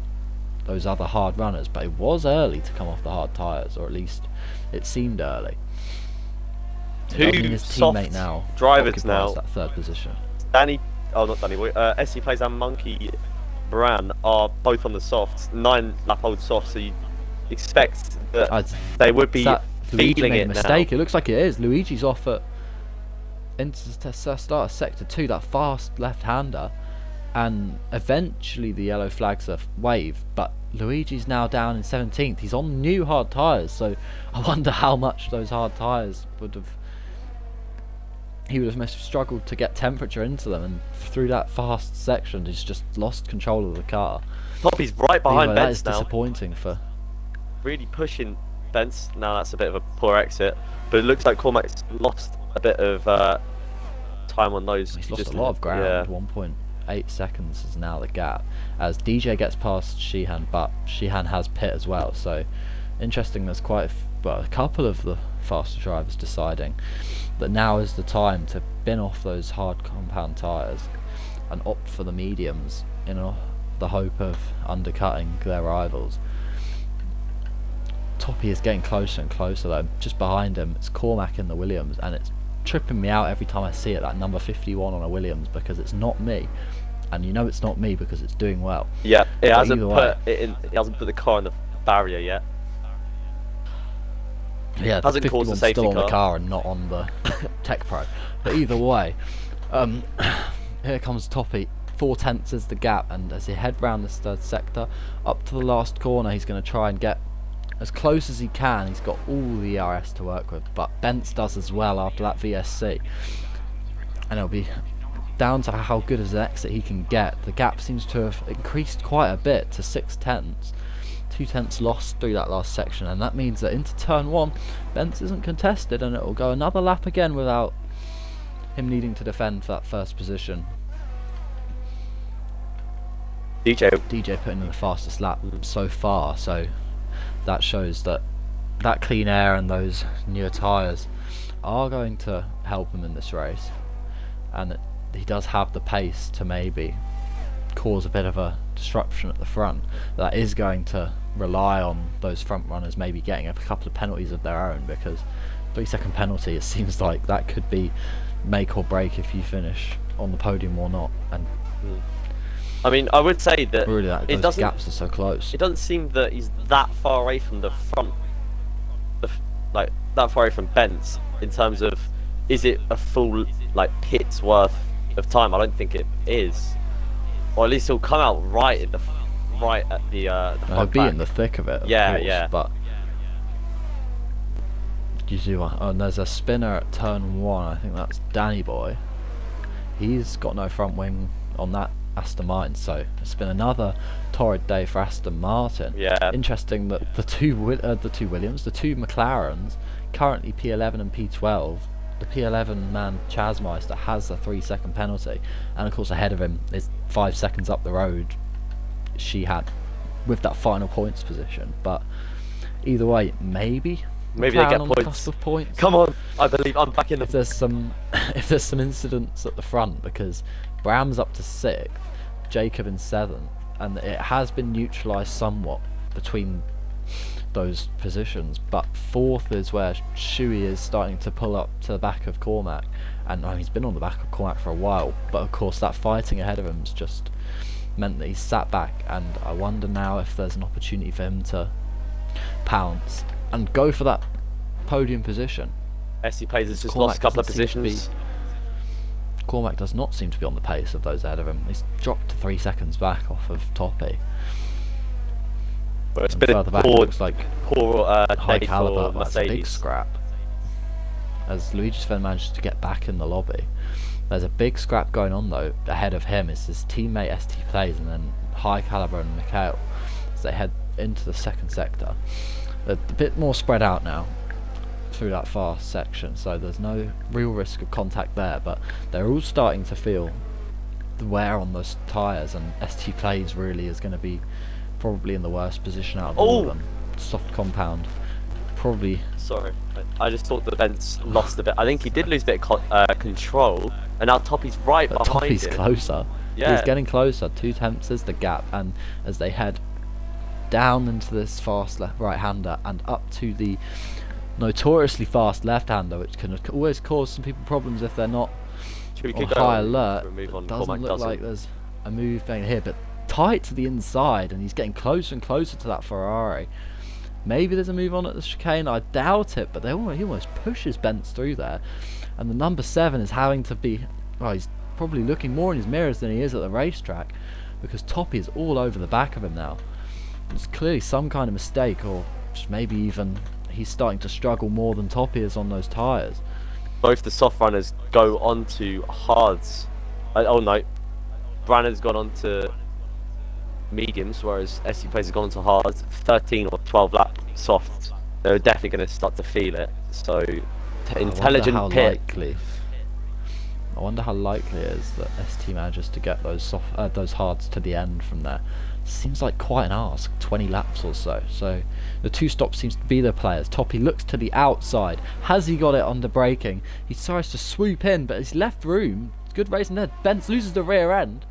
Speaker 1: those other hard runners, but it was early to come off the hard tyres, or at least it seemed early.
Speaker 2: Two soft
Speaker 1: now
Speaker 2: drivers now.
Speaker 1: That 3rd position.
Speaker 2: Not Danny Boy. SC Plays and Monkey Bran are both on the softs, 9-lap-old softs. So you expect that they would be feeding it now.
Speaker 1: Mistake. It looks like it is. Luigi's off at into start of sector 2, that fast left-hander, and eventually the yellow flags are waved. But Luigi's now down in 17th. He's on new hard tyres, so I wonder how much those hard tyres would have. He would have struggled to get temperature into them, and through that fast section, he's just lost control of the car.
Speaker 2: Poppy's right behind
Speaker 1: That
Speaker 2: Bence
Speaker 1: is
Speaker 2: now.
Speaker 1: disappointing for.
Speaker 2: Really pushing Bence. Now that's a bit of a poor exit, but it looks like Cormac's lost a bit of time on those.
Speaker 1: He's lost a lot of ground.
Speaker 2: Yeah.
Speaker 1: 1.8 seconds is now the gap, as DJ gets past Sheehan, but Sheehan has pit as well. So interesting. There's quite a couple of the faster drivers deciding that now is the time to bin off those hard compound tyres and opt for the mediums in the hope of undercutting their rivals. Toppy is getting closer and closer though. Just behind him it's Cormac in the Williams, and it's tripping me out every time I see it, that number 51 on a Williams, because it's not me, and you know it's not me because it's doing well.
Speaker 2: Yeah, it
Speaker 1: But
Speaker 2: hasn't
Speaker 1: either
Speaker 2: put it in. It hasn't put the car in the barrier yet.
Speaker 1: Yeah,
Speaker 2: Hasn't caused a
Speaker 1: 51's
Speaker 2: safety
Speaker 1: still on the
Speaker 2: car.
Speaker 1: car and not on the Tech Pro. But either way, here comes Toppy. 4/10 is the gap, and as he head round this 3rd sector up to the last corner, he's going to try and get as close as he can. He's got all the ERS to work with, but Bence does as well after that VSC, and it'll be down to how good as an exit he can get. The gap seems to have increased quite a bit to 6/10, 2/10 lost through that last section, and that means that into turn 1, Bence isn't contested, and it will go another lap again without him needing to defend for that first position. DJ putting in the fastest lap so far, so that shows that that clean air and those newer tyres are going to help him in this race, and he does have the pace to maybe cause a bit of a disruption at the front. That is going to rely on those front runners maybe getting a couple of penalties of their own, because 3-second penalty, it seems like that could be make or break if you finish on the podium or not. And
Speaker 2: I mean, I would say that
Speaker 1: really those gaps are so close.
Speaker 2: It doesn't seem that he's that far away from the front, like that far away from Bence in terms of, is it a full like pit's worth of time? I don't think it is, or at least he'll come out right at the
Speaker 1: He'll be in the thick of it, of course, but you do. And there's a spinner at turn 1. I think that's Danny Boy. He's got no front wing on that Aston Martin, so it's been another torrid day for Aston Martin.
Speaker 2: Yeah.
Speaker 1: Interesting that the two McLarens, currently P11 and P12. The P11 man Chasmeister has a 3-second penalty, and of course ahead of him is 5 seconds up the road she had with that final points position. But either way, maybe
Speaker 2: they get
Speaker 1: on
Speaker 2: points.
Speaker 1: The cusp of points.
Speaker 2: Come on, I believe I'm back in the.
Speaker 1: If there's some incidents at the front, because Bram's up to 6th, Jacob in 7th, and it has been neutralised somewhat between those positions, but 4th is where Shuey is starting to pull up to the back of Cormac, and he's been on the back of Cormac for a while, but of course that fighting ahead of him has just meant that he's sat back, and I wonder now if there's an opportunity for him to pounce and go for that podium position.
Speaker 2: SC Plays has just lost a couple of positions.
Speaker 1: Cormac does not seem to be on the pace of those ahead of him. He's dropped to 3 seconds back off of Toppy.
Speaker 2: But it's been
Speaker 1: further back, it looks like
Speaker 2: high
Speaker 1: caliber,
Speaker 2: for
Speaker 1: that's a big
Speaker 2: Mercedes.
Speaker 1: scrap. As Luigi Sven managed to get back in the lobby, there's a big scrap going on though. Ahead of him is his teammate ST Plays, and then High Caliber and Mikhail as they head into the second sector. They're a bit more spread out now through that fast section, so there's no real risk of contact there, but they're all starting to feel the wear on those tyres, and ST Plays really is going to be probably in the worst position out of all of them. Soft compound, probably.
Speaker 2: Sorry, I just thought the Bence lost a bit. I think he did lose a bit of control, and now Toppy's right behind
Speaker 1: Toppy's
Speaker 2: him.
Speaker 1: Closer.
Speaker 2: Yeah.
Speaker 1: He's getting closer. 2/10 is the gap, and as they head down into this fast right-hander and up to the notoriously fast left-hander, which can always cause some people problems if they're not on high alert. It doesn't look like there's a move going here, but tight to the inside, and he's getting closer and closer to that Ferrari. Maybe there's a move on at the chicane, I doubt it, but he almost pushes Bence through there, and the number 7 is having to be, well, he's probably looking more in his mirrors than he is at the racetrack, because Toppy is all over the back of him now. It's clearly some kind of mistake, or just maybe even he's starting to struggle more than Toppy is on those tyres.
Speaker 2: Both the soft runners go onto hards. Oh no, Branner's gone on to mediums, whereas SC Plays has gone on to hards. 13 or 12 lap soft. They're definitely going to start to feel it. So intelligent
Speaker 1: I wonder how likely it is that ST manages to get those those hards to the end from there. Seems like quite an ask, 20 laps or so. So the 2 stops seems to be the players. Toppy looks to the outside. Has he got it under braking? He tries to swoop in, but he's left room. Good racing there. Bence loses the rear end,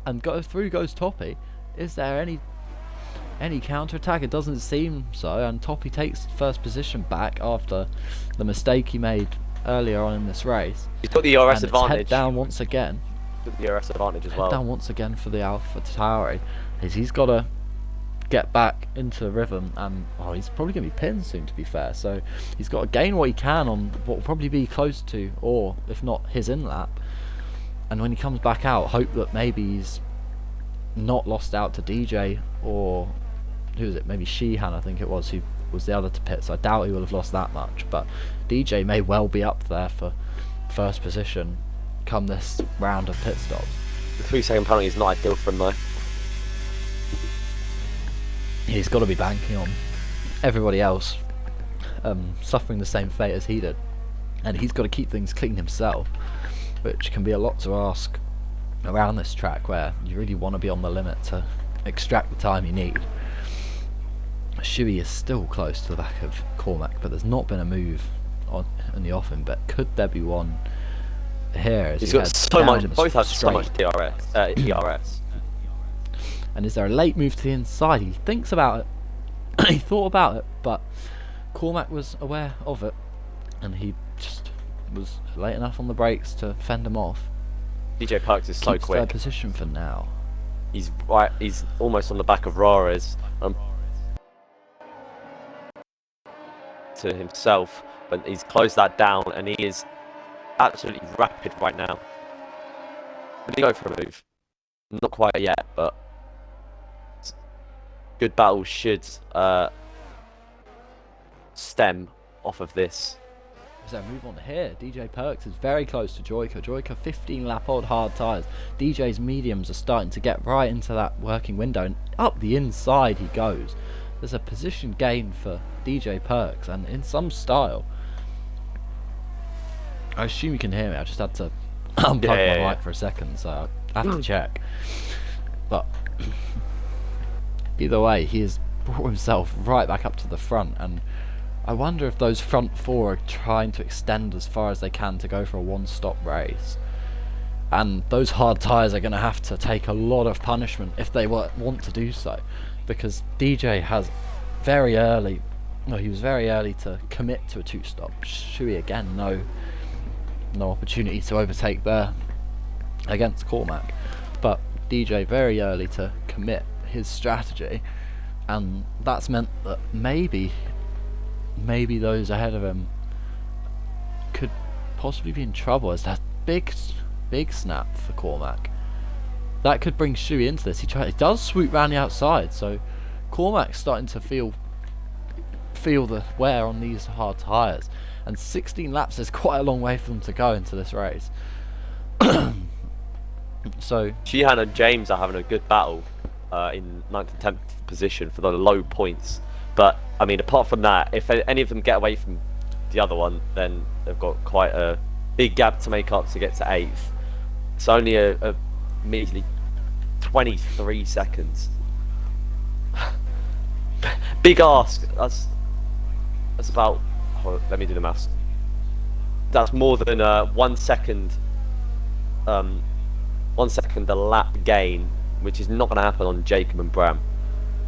Speaker 1: and through goes Toppy. Is there any counter attack? It doesn't seem so, and Toppy takes first position back after the mistake he made earlier on in this race.
Speaker 2: He's got the ERS
Speaker 1: and
Speaker 2: advantage.
Speaker 1: Head down once again.
Speaker 2: He's got the ERS advantage as well.
Speaker 1: Head down once again for the Alpha Tauri. He's got to get back into rhythm, and he's probably going to be pinned soon, to be fair. So he's got to gain what he can on what will probably be close to, or if not his in lap. And when he comes back out, hope that maybe he's not lost out to DJ, or who was it? Maybe Sheehan, I think it was, who was the other to pit. So I doubt he will have lost that much, but DJ may well be up there for first position come this round of pit stops.
Speaker 2: The 3-second penalty is not ideal for him though.
Speaker 1: he's got to be banking on everybody else suffering the same fate as he did, and he's got to keep things clean himself, which can be a lot to ask around this track where you really want to be on the limit to extract the time you need. Shuey is still close to the back of Cormac, but there's not been a move in the offing. But could there be one here? As
Speaker 2: he's got so much. Both have so much ERS.
Speaker 1: And is there a late move to the inside? He thinks about it. He thought about it, but Cormac was aware of it, and he just was late enough on the brakes to fend him off.
Speaker 2: DJ Perks is so quick.
Speaker 1: Third position for now.
Speaker 2: He's right. He's almost on the back of Rares. To himself, but he's closed that down, and he is absolutely rapid right now. Did he go for a move? Not quite yet, but good battle should stem off of this.
Speaker 1: Is there a move on here? DJ Perks is very close to Joyka. Joyka 15 lap old hard tyres. DJ's mediums are starting to get right into that working window, and up the inside he goes. There's a position gain for DJ Perks, and in some style. I assume you can hear me. I just had to unplug my mic for a second, so I have to check. But either way, he has brought himself right back up to the front, and I wonder if those front four are trying to extend as far as they can to go for a one-stop race. And those hard tyres are going to have to take a lot of punishment if they want to do so, because DJ has very early, he was very early to commit to a two-stop. Shuey again, no opportunity to overtake there against Cormac, but DJ very early to commit his strategy, and that's meant that maybe those ahead of him could possibly be in trouble, as that big snap for Cormac. That could bring Shuey into this. He does swoop round the outside, so Cormac's starting to feel the wear on these hard tyres, and 16 laps is quite a long way for them to go into this race. So
Speaker 2: Sheehan and James are having a good battle in 9th and 10th position for the low points, but I mean, apart from that, if any of them get away from the other one, then they've got quite a big gap to make up to get to 8th. It's only a measly 23 seconds. Big ask. That's about. Let me do the maths. That's more than 1 second. 1 second a lap gain, which is not going to happen on Jacob and Bram.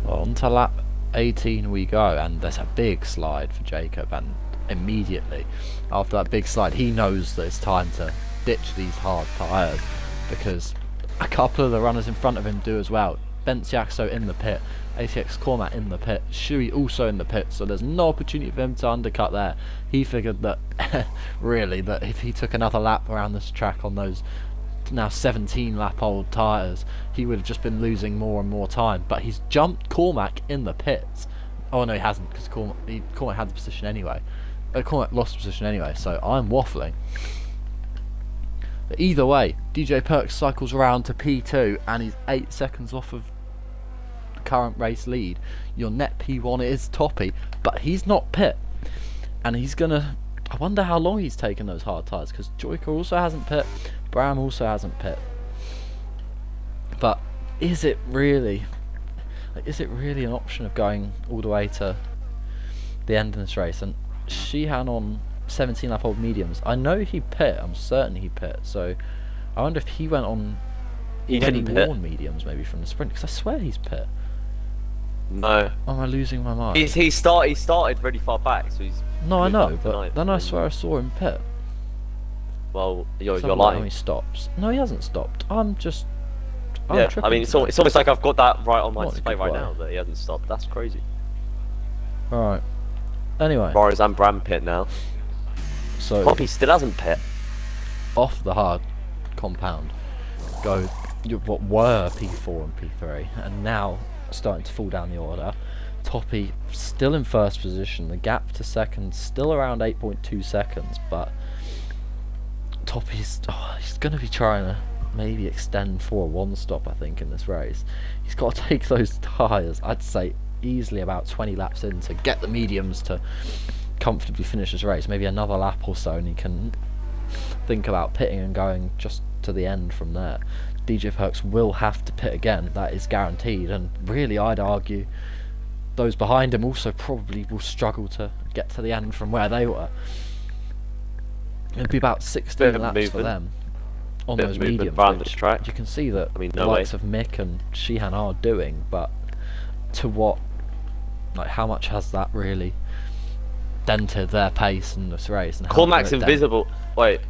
Speaker 1: Well, on to lap 18 we go, and there's a big slide for Jacob, and immediately after that big slide he knows that it's time to ditch these hard tyres, because a couple of the runners in front of him do as well. Benziaxo in the pit, ATX Cormac in the pit, Shuey also in the pit, so there's no opportunity for him to undercut there. He figured that really that if he took another lap around this track on those now 17 lap old tyres, he would have just been losing more and more time, but he's jumped Cormac in the pits. Oh no, he hasn't, because Cormac had the position anyway. Cormac lost the position anyway, so I'm waffling. But either way, DJ Perks cycles around to P2, and he's 8 seconds off of the current race lead. Your net P1 is Toppy, but he's not pit, and he's gonna. I wonder how long he's taken those hard tyres, because Joyka also hasn't pit, Bram also hasn't pit. But is it really an option of going all the way to the end of this race? And Sheehan on 17 lap old mediums, I know he pit, I'm certain he pit, so I wonder if he went on already worn mediums maybe from the sprint, because I swear he's pit.
Speaker 2: No.
Speaker 1: Am I losing my mind?
Speaker 2: He started really far back, so he's.
Speaker 1: No, I know, but then I swear I saw him pit.
Speaker 2: Well, you're
Speaker 1: So
Speaker 2: lying.
Speaker 1: he stops. No, he hasn't stopped. I'm
Speaker 2: Yeah,
Speaker 1: tripping
Speaker 2: I mean, it's
Speaker 1: today.
Speaker 2: almost like I've got that right on my
Speaker 1: Not in a
Speaker 2: display
Speaker 1: good
Speaker 2: right
Speaker 1: way.
Speaker 2: now that he hasn't stopped. That's crazy.
Speaker 1: Alright. Anyway,
Speaker 2: Boris and Bram pit now.
Speaker 1: so
Speaker 2: Poppy still hasn't pit.
Speaker 1: off the hard compound go what were P4 and P3, and now starting to fall down the order. Toppy still in first position, the gap to second still around 8.2 seconds, but Toppy's he's going to be trying to maybe extend for a one stop, I think, in this race. He's got to take those tyres, I'd say easily about 20 laps in to get the mediums to comfortably finish his race. Maybe another lap or so, and he can think about pitting and going just to the end from there. DJ Perks will have to pit again, that is guaranteed, and really I'd argue those behind him also probably will struggle to get to the end from where they were. It'd be about 16 laps for them on those mediums,
Speaker 2: which
Speaker 1: you can see that the likes of Mick and Sheehan are doing, but to what, like, how much has that really dented their pace in this race? And
Speaker 2: Cormac's invisible. Wait,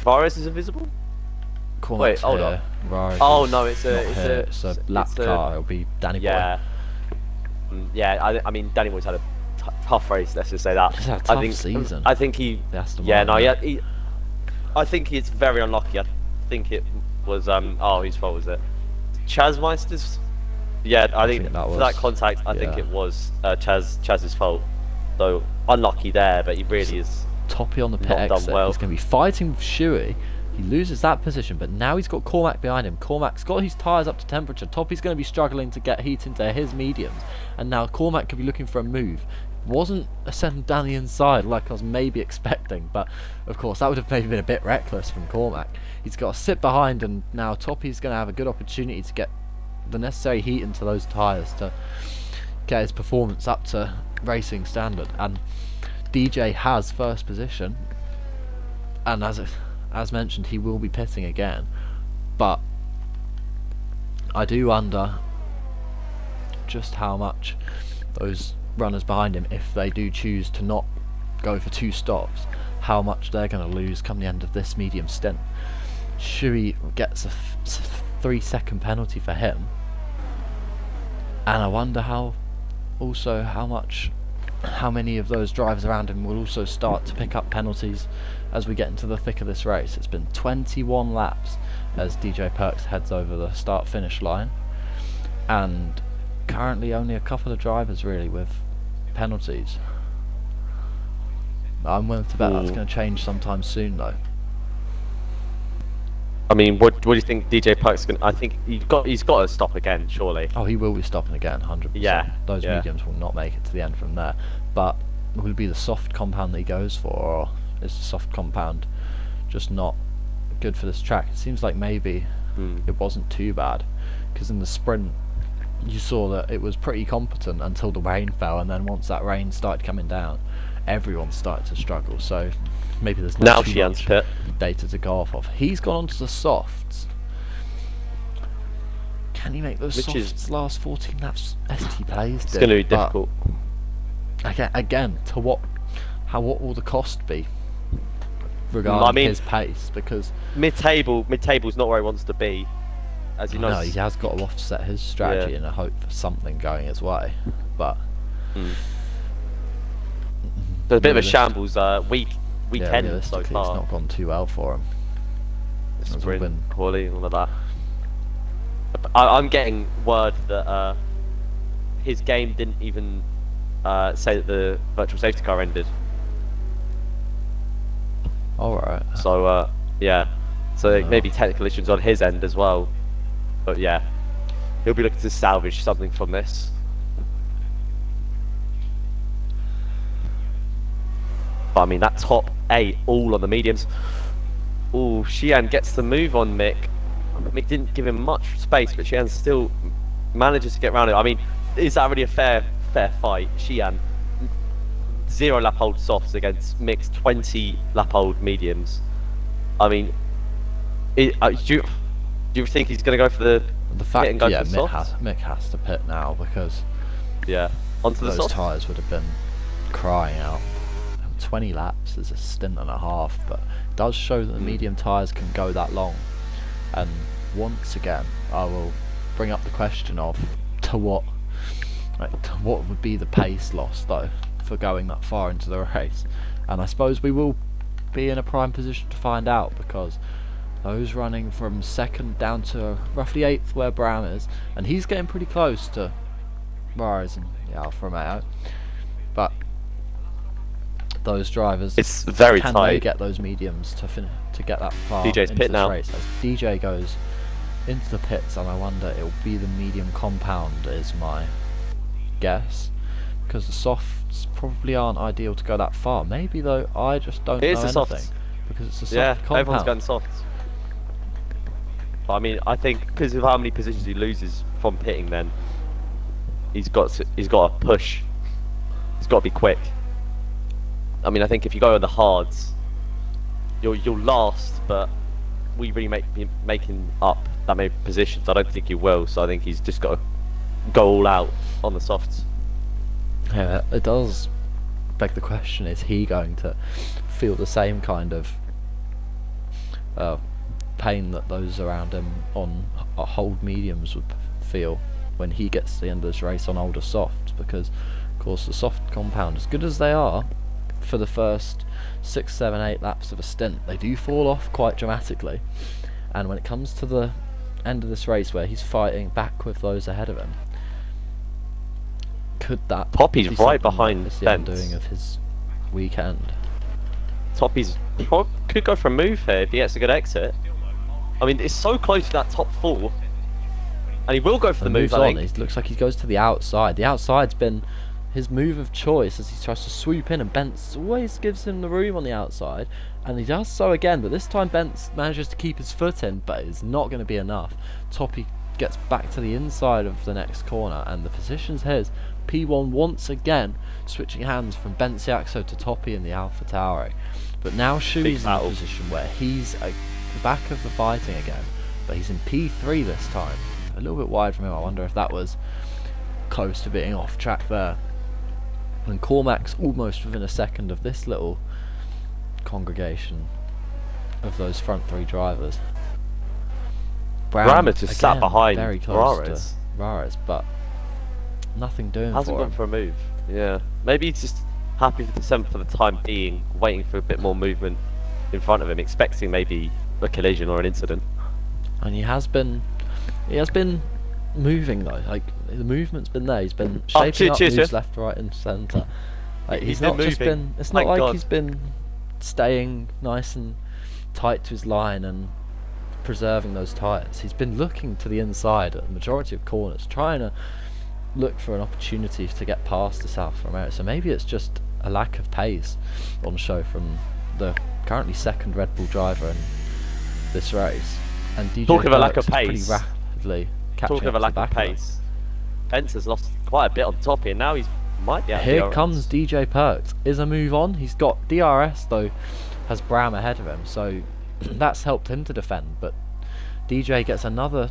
Speaker 2: Varus is invisible?
Speaker 1: Cormac's
Speaker 2: hold
Speaker 1: here.
Speaker 2: on. Oh no, it's
Speaker 1: a lap car. It'll be Danny Boy.
Speaker 2: Yeah, I mean Danny Boy's had a tough race. Let's just say that.
Speaker 1: He's had a tough season.
Speaker 2: I think he. I think it's very unlucky. I think it was whose fault was it? Chaz Meister's. Yeah, I think that for that contact, I think it was Chaz's fault. So unlucky there, but he really is.
Speaker 1: Toppy on the pit exit. He's going to be fighting with Shuey. He loses that position, but now he's got Cormac behind him. Cormac's got his tyres up to temperature. Toppy's going to be struggling to get heat into his mediums, and now Cormac could be looking for a move. Wasn't a send down the inside like I was maybe expecting, but of course that would have maybe been a bit reckless from Cormac. He's got to sit behind, and now Toppy's going to have a good opportunity to get the necessary heat into those tyres to get his performance up to racing standard. And DJ has first position, and as mentioned, he will be pitting again, but I do wonder just how much those runners behind him, if they do choose to not go for 2 stops, how much they're going to lose come the end of this medium stint. Shuey gets a 3-second penalty for him, and I wonder how many of those drivers around him will also start to pick up penalties as we get into the thick of this race. It's been 21 laps as DJ Perks heads over the start-finish line, and currently only a couple of drivers really with penalties. I'm willing to bet that's going to change sometime soon though.
Speaker 2: I mean, what do you think DJ Perks going? I think he's got to stop again, surely.
Speaker 1: Oh, he will be stopping again, 100%.
Speaker 2: Yeah.
Speaker 1: Those mediums will not make it to the end from there. But will it be the soft compound that he goes for, or is the soft compound just not good for this track? It seems like maybe it wasn't too bad, because in the sprint you saw that it was pretty competent until the rain fell, and then once that rain started coming down, everyone started to struggle. So maybe there's not too much data to go off of. He's gone onto the softs. Can he make those softs last 14 laps? ST Plays
Speaker 2: it's going to be difficult.
Speaker 1: Again, to what will the cost be regarding his pace? Because mid-table's not where he wants to be, as you know. No, he has got to offset his strategy in a hope for something going his way. But
Speaker 2: there's a bit of a shambles weekend so far.
Speaker 1: It's not gone too well for him.
Speaker 2: Sprint quality, all of that. I'm getting word that his game didn't even say that the virtual safety car ended.
Speaker 1: Alright.
Speaker 2: So so maybe technical issues on his end as well. But yeah, he'll be looking to salvage something from this. But I mean, that top 8 all on the mediums. Oh, Sheehan gets the move on Mick. Mick didn't give him much space, but Sheehan still manages to get around it. I mean, is that really a fair fight? Sheehan 0 lap hold softs against Mick's 20 lap hold mediums. I mean, do you think he's going to go for the
Speaker 1: fact?
Speaker 2: And go
Speaker 1: Yeah,
Speaker 2: for the softs?
Speaker 1: Mick has to pit now, because
Speaker 2: onto the
Speaker 1: those
Speaker 2: softs.
Speaker 1: tyres would have been crying out. 20 laps is a stint and a half, but it does show that the medium tyres can go that long. And once again, I will bring up the question of to what would be the pace loss though for going that far into the race. And I suppose we will be in a prime position to find out, because those running from 2nd down to roughly 8th where Brown is, and he's getting pretty close to Rise and Alfa Romeo, but those drivers,
Speaker 2: it's very
Speaker 1: can
Speaker 2: tight.
Speaker 1: They get those mediums to get that far
Speaker 2: DJ's
Speaker 1: into
Speaker 2: pit
Speaker 1: this
Speaker 2: now.
Speaker 1: race? As DJ goes into the pits, and I wonder it'll be the medium compound is my guess, because the softs probably aren't ideal to go that far. Maybe though, I just don't know anything, because it's a soft compound.
Speaker 2: Everyone's going soft. But I mean, I think because of how many positions he loses from pitting, then he's got to push. He's got to be quick. I mean, I think if you go on the hards, you'll last, but we really be making up that many positions. I don't think he will, so I think he's just got to go all out on the softs.
Speaker 1: Yeah, it does beg the question: is he going to feel the same kind of pain that those around him on hold mediums would feel when he gets to the end of this race on older softs? Because, of course, the soft compound, as good as they are for the first 6, 7, 8 laps of a stint, they do fall off quite dramatically. And when it comes to the end of this race, where he's fighting back with those ahead of him, could that
Speaker 2: Poppy's
Speaker 1: be
Speaker 2: right
Speaker 1: something
Speaker 2: behind
Speaker 1: that is the
Speaker 2: Bence.
Speaker 1: undoing of his weekend?
Speaker 2: Toppy's could go for a move here if he gets a good exit. I mean, it's so close to that top 4, and he will go for the move. I think.
Speaker 1: It looks like he goes to the outside. The outside's been his move of choice as he tries to swoop in, and Bence always gives him the room on the outside, and he does so again, but this time Bence manages to keep his foot in, but it's not going to be enough. Toppy gets back to the inside of the next corner, and the position's his. P1 once again switching hands from Benciaxo to Toppy in the AlphaTauri, but now Shui's in a position where he's at the back of the fighting again, but he's in P3 this time, a little bit wide from him. I wonder if that was close to being off track there. And Cormac's almost within a second of this little congregation of those front 3 drivers.
Speaker 2: Bram just sat behind
Speaker 1: very close to Rares, but nothing doing
Speaker 2: hasn't
Speaker 1: for
Speaker 2: gone
Speaker 1: him.
Speaker 2: for a move. Yeah, maybe he's just happy for the 7th for the time being, waiting for a bit more movement in front of him, expecting maybe a collision or an incident.
Speaker 1: And he has been moving though. Like, the movement's been there. He's been shaping up moves left, right, and centre. Like, he's not just been. It's not like he's been staying nice and tight to his line and preserving those tyres. He's been looking to the inside at the majority of corners, trying to look for an opportunity to get past this Alfa Romeo. So maybe it's just a lack of pace on show from the currently 2nd Red Bull driver in this race. And DJ
Speaker 2: Talking of a lack of pace,
Speaker 1: pretty rapidly catching
Speaker 2: talking of a lack of pace, Bence has lost quite a bit on top here. Now he's might be out.
Speaker 1: Here comes DJ Perks. Is a move on. He's got DRS though, has Bram ahead of him, so that's helped him to defend. But DJ gets another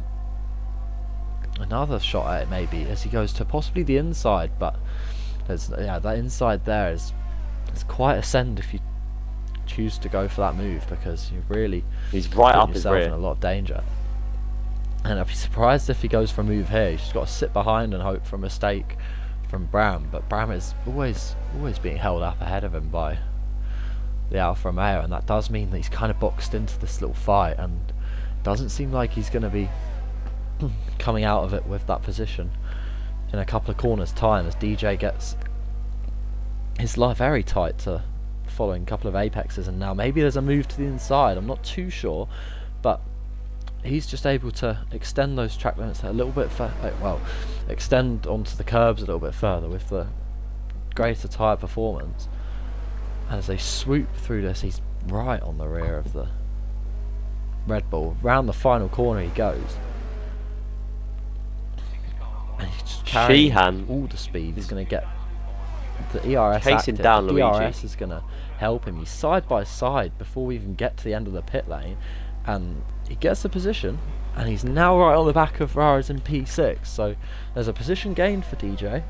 Speaker 1: shot at it maybe as he goes to possibly the inside. But there's that inside there is quite a send if you choose to go for that move, because you really
Speaker 2: he's right up his
Speaker 1: yourself
Speaker 2: rear
Speaker 1: in a lot of danger. And I'd be surprised if he goes for a move here. He's just got to sit behind and hope for a mistake from Bram. But Bram is always being held up ahead of him by the Alfa Romeo, and that does mean that he's kind of boxed into this little fight, and doesn't seem like he's going to be coming out of it with that position in a couple of corners time, as DJ gets his line very tight to following a couple of apexes, and now maybe there's a move to the inside. I'm not too sure, but he's just able to extend those track limits a little bit extend onto the curbs a little bit further with the greater tyre performance. And as they swoop through this, he's right on the rear of the Red Bull. Round the final corner he goes, and he's just carrying all the speed. He's going to get the ERS
Speaker 2: chasing
Speaker 1: active.
Speaker 2: down
Speaker 1: The
Speaker 2: Luigi.
Speaker 1: DRS is going to help him. He's side by side before we even get to the end of the pit lane, and he gets the position, and he's now right on the back of Rares in P6. So there's a position gained for DJ,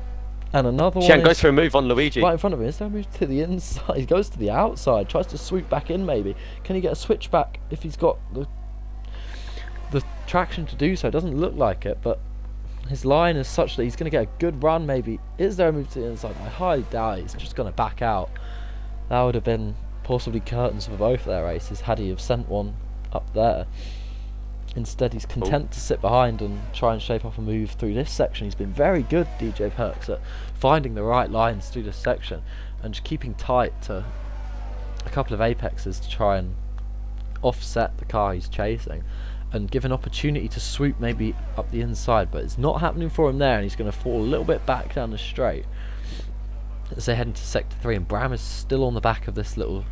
Speaker 1: and another one
Speaker 2: goes for a move on Luigi.
Speaker 1: Right in front of him. Is there a move to the inside? He goes to the outside, tries to swoop back in maybe. Can he get a switch back if he's got the traction to do so? It doesn't look like it, but his line is such that he's going to get a good run maybe. Is there a move to the inside? I highly doubt it. He's just going to back out. That would have been possibly curtains for both their races had he have sent one up there. Instead, he's content to sit behind and try and shape off a move through this section. He's been very good, DJ Perks, at finding the right lines through this section and just keeping tight to a couple of apexes to try and offset the car he's chasing. and give an opportunity to swoop maybe up the inside, but it's not happening for him there, and he's going to fall a little bit back down the straight as they head into sector 3, and Bram is still on the back of this little,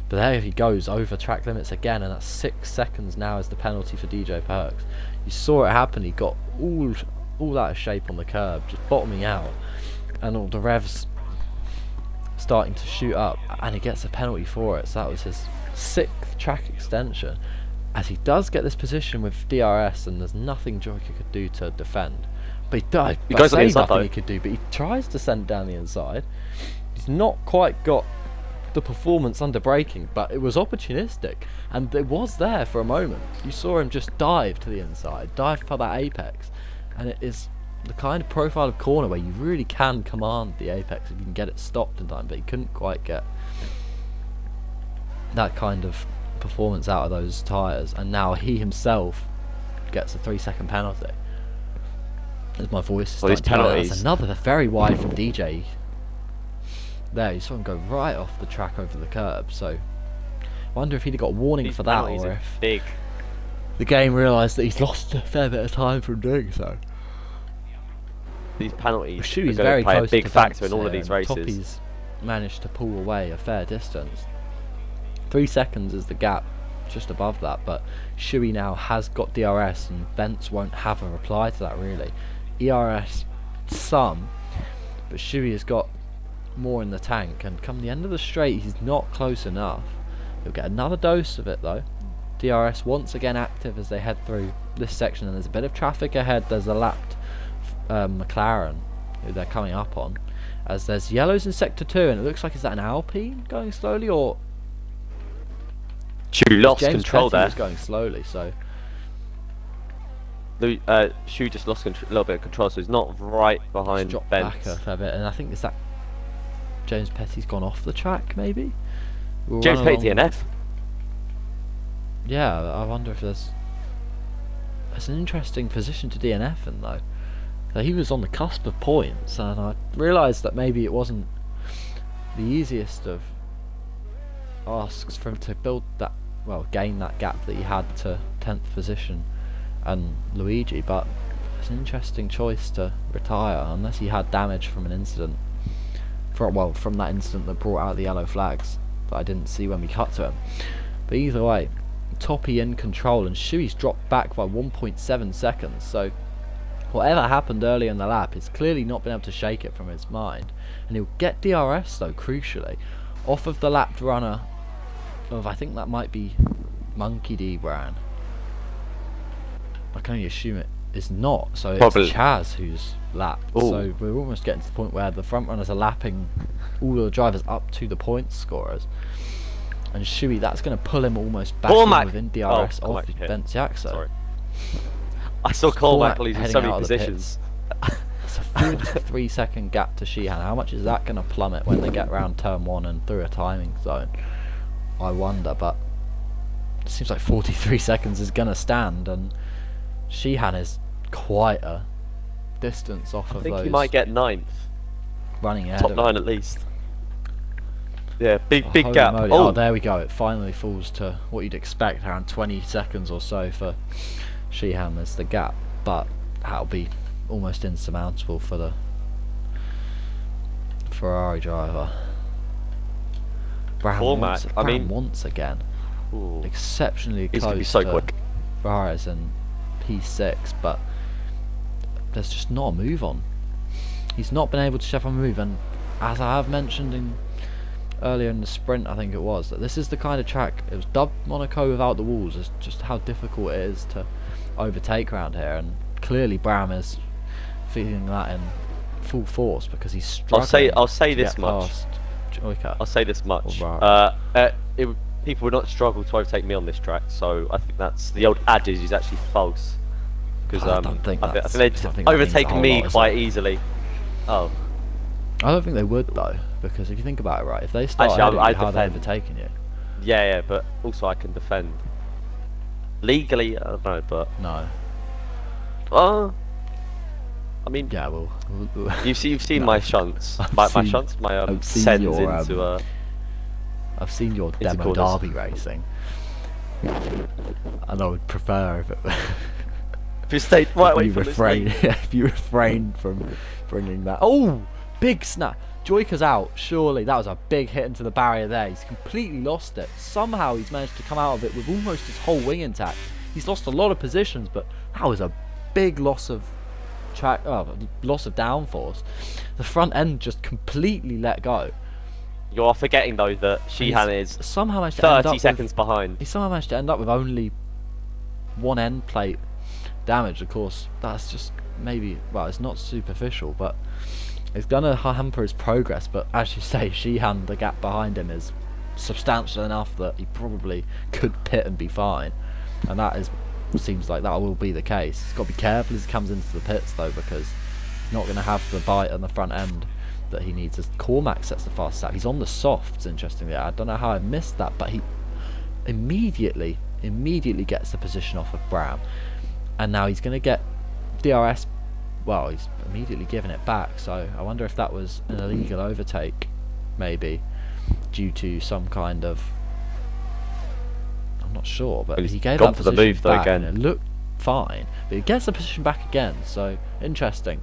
Speaker 1: but there he goes over track limits again, and that's 6 seconds now is the penalty for DJ Perks. You saw it happen, he got all out of shape on the curb, just bottoming out, and all the revs starting to shoot up, and he gets a penalty for it. So that was his 6th track extension, as he does get this position with DRS, and there's nothing Joyka could do to defend. But he does.
Speaker 2: He goes on the inside,
Speaker 1: nothing
Speaker 2: though.
Speaker 1: he could do, but he tries to send down the inside. He's not quite got the performance under braking, but it was opportunistic, and it was there for a moment. You saw him just dive to the inside, dive for that apex, and it is the kind of profile of corner where you really can command the apex if you can get it stopped in time, but he couldn't quite get that kind of performance out of those tyres, and now he himself gets a 3-second penalty. As my voice is
Speaker 2: Well, these
Speaker 1: starting to go,
Speaker 2: penalties.
Speaker 1: that's another, they're very wide from DJ. There, you saw him go right off the track over the curb, so I wonder if he'd got warning
Speaker 2: These
Speaker 1: for that,
Speaker 2: penalties
Speaker 1: or
Speaker 2: are
Speaker 1: if
Speaker 2: big.
Speaker 1: the game realised that he's lost a fair bit of time from doing so.
Speaker 2: These penalties are
Speaker 1: Shuey's
Speaker 2: going
Speaker 1: very
Speaker 2: to play a
Speaker 1: close
Speaker 2: big
Speaker 1: to
Speaker 2: factor in
Speaker 1: Vance
Speaker 2: all of
Speaker 1: here,
Speaker 2: these
Speaker 1: and
Speaker 2: races.
Speaker 1: Toppy's managed to pull away a fair distance. 3 seconds is the gap, just above that, but Shuey now has got DRS, and Bence won't have a reply to that really. ERS some, but Shuey has got more in the tank, and come the end of the straight he's not close enough. He'll get another dose of it though. DRS once again active as they head through this section, and there's a bit of traffic ahead. There's a lapped McLaren who they're coming up on, as there's yellows in sector 2, and it looks like, is that an Alpine going slowly, or
Speaker 2: Shu lost
Speaker 1: James
Speaker 2: control
Speaker 1: Petty
Speaker 2: there.
Speaker 1: was going slowly, so
Speaker 2: Shu just lost a little bit of control, so he's not right
Speaker 1: he's
Speaker 2: behind
Speaker 1: dropped back
Speaker 2: Bence.
Speaker 1: a fair bit, and I think, is that James Petty's gone off the track maybe? We'll
Speaker 2: James
Speaker 1: run
Speaker 2: Petty
Speaker 1: along-
Speaker 2: DNF.
Speaker 1: Yeah, I wonder if there's an interesting position to DNF in though. So he was on the cusp of points, and I realised that maybe it wasn't the easiest of asks for him to build that, well, gain that gap that he had to 10th position and Luigi, but it's an interesting choice to retire unless he had damage from an incident, from that incident that brought out the yellow flags that I didn't see when we cut to him. But either way, Toppy in control, and Shuey's dropped back by 1.7 seconds, so whatever happened early in the lap, he's clearly not been able to shake it from his mind, and he'll get DRS though, crucially, off of the lapped runner of, I think that might be Monkey D Bran. I can only assume it is not, so
Speaker 2: Probably.
Speaker 1: it's Chaz who's lapped.
Speaker 2: Ooh.
Speaker 1: So we're almost getting to the point where the front runners are lapping all the drivers up to the points scorers, and Shuey, that's going to pull him almost back in
Speaker 2: Cormac!
Speaker 1: within DRS
Speaker 2: Oh,
Speaker 1: of
Speaker 2: Cormac hit.
Speaker 1: Bence Jaxa.
Speaker 2: Sorry. I saw Cormac losing
Speaker 1: heading
Speaker 2: so
Speaker 1: out
Speaker 2: many
Speaker 1: of the
Speaker 2: positions.
Speaker 1: It's a 43-second gap to Sheehan. How much is that going to plummet when they get round turn 1 and through a timing zone? I wonder, but it seems like 43 seconds is going to stand, and Sheehan is quite a distance off
Speaker 2: I
Speaker 1: of
Speaker 2: think
Speaker 1: those
Speaker 2: he might get 9th.
Speaker 1: running ahead
Speaker 2: Top
Speaker 1: of
Speaker 2: 9
Speaker 1: him.
Speaker 2: at least. Yeah, big
Speaker 1: Holy
Speaker 2: gap.
Speaker 1: moly.
Speaker 2: Oh,
Speaker 1: Oh, there we go. It finally falls to what you'd expect, around 20 seconds or so for Sheehan as the gap, but that'll be almost insurmountable for the Ferrari driver. Brown
Speaker 2: Cormac, I mean-
Speaker 1: once again,
Speaker 2: ooh.
Speaker 1: exceptionally
Speaker 2: He's
Speaker 1: close
Speaker 2: going to be so
Speaker 1: to
Speaker 2: quick.
Speaker 1: Ferraris in P6, but there's just not a move on. He's not been able to chevron move, and as I have mentioned earlier in the sprint, I think it was, that this is the kind of track, it was dubbed Monaco without the walls, as just how difficult it is to overtake around here, and clearly Bram is feeling that in full force, because he's struggling.
Speaker 2: I'll say
Speaker 1: to
Speaker 2: this
Speaker 1: get
Speaker 2: much.
Speaker 1: past Joyka.
Speaker 2: I'll say this much.
Speaker 1: Alright.
Speaker 2: People would not struggle to overtake me on this track, so I think that's the old adage is actually false. Because
Speaker 1: I don't think
Speaker 2: I think
Speaker 1: that's-
Speaker 2: they've
Speaker 1: I think that means a
Speaker 2: overtaken
Speaker 1: whole
Speaker 2: me
Speaker 1: lot,
Speaker 2: quite
Speaker 1: isn't it?
Speaker 2: easily. Oh,
Speaker 1: I don't think they would though, because if you think about it, right, if they start
Speaker 2: Actually,
Speaker 1: ahead of
Speaker 2: I
Speaker 1: you, how they're
Speaker 2: defend.
Speaker 1: overtaking you?
Speaker 2: yeah, but also I can defend. Legally, I don't know, but
Speaker 1: No.
Speaker 2: I mean,
Speaker 1: Yeah, well,
Speaker 2: you've seen
Speaker 1: No.
Speaker 2: my shunts,
Speaker 1: I've
Speaker 2: my
Speaker 1: seen-
Speaker 2: shunts, my
Speaker 1: I've seen
Speaker 2: sends
Speaker 1: your,
Speaker 2: into
Speaker 1: I've seen your
Speaker 2: into
Speaker 1: demo
Speaker 2: corners.
Speaker 1: derby racing. And I would prefer if it
Speaker 2: If you stayed right
Speaker 1: if
Speaker 2: away
Speaker 1: you
Speaker 2: from this
Speaker 1: refrain,
Speaker 2: lead.
Speaker 1: if you refrained from bringing that. Oh, big snap! Joyka's out. Surely that was a big hit into the barrier there. He's completely lost it. Somehow he's managed to come out of it with almost his whole wing intact. He's lost a lot of positions, but that was a big loss of loss of downforce. The front end just completely let go.
Speaker 2: You're forgetting though that Sheehan is
Speaker 1: somehow managed to end
Speaker 2: 30
Speaker 1: up
Speaker 2: seconds behind.
Speaker 1: He somehow managed to end up with only one end plate damage. Of course, that's just maybe, well, it's not superficial, but it's gonna hamper his progress. But as you say, Sheehan, the gap behind him is substantial enough that he probably could pit and be fine, and that seems like that will be the case. He's got to be careful as he comes into the pits though, because he's not going to have the bite on the front end that he needs as Cormac sets the fast lap. He's on the softs, interestingly. I don't know how I missed that, but he immediately gets the position off of Bram, and now he's going to get DRS. Well, he's immediately given it back, so I wonder if that was an illegal overtake, maybe due to some kind of, I'm not sure, but he gave
Speaker 2: gone
Speaker 1: that
Speaker 2: for the
Speaker 1: position
Speaker 2: move though
Speaker 1: back,
Speaker 2: again.
Speaker 1: and it looked fine, but he gets the position back again, so interesting.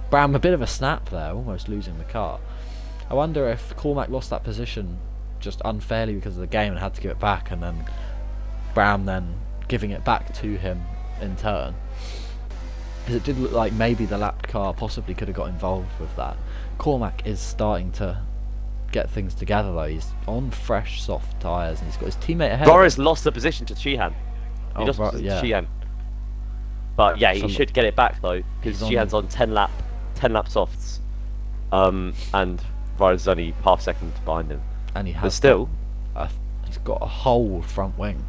Speaker 1: Bram, a bit of a snap there, almost losing the car. I wonder if Cormac lost that position just unfairly because of the game and had to give it back, and then Bram then giving it back to him in turn. Because it did look like maybe the lapped car possibly could have got involved with that. Cormac is starting to get things together though. He's on fresh soft tyres and he's got his teammate ahead.
Speaker 2: Boris lost the position to Sheehan. He lost the position to Sheehan. But yeah, he should get it back though, because Sheehan's on 10 lap softs, and Boris is only half second behind him.
Speaker 1: And he has,
Speaker 2: but still,
Speaker 1: he's got a whole front wing,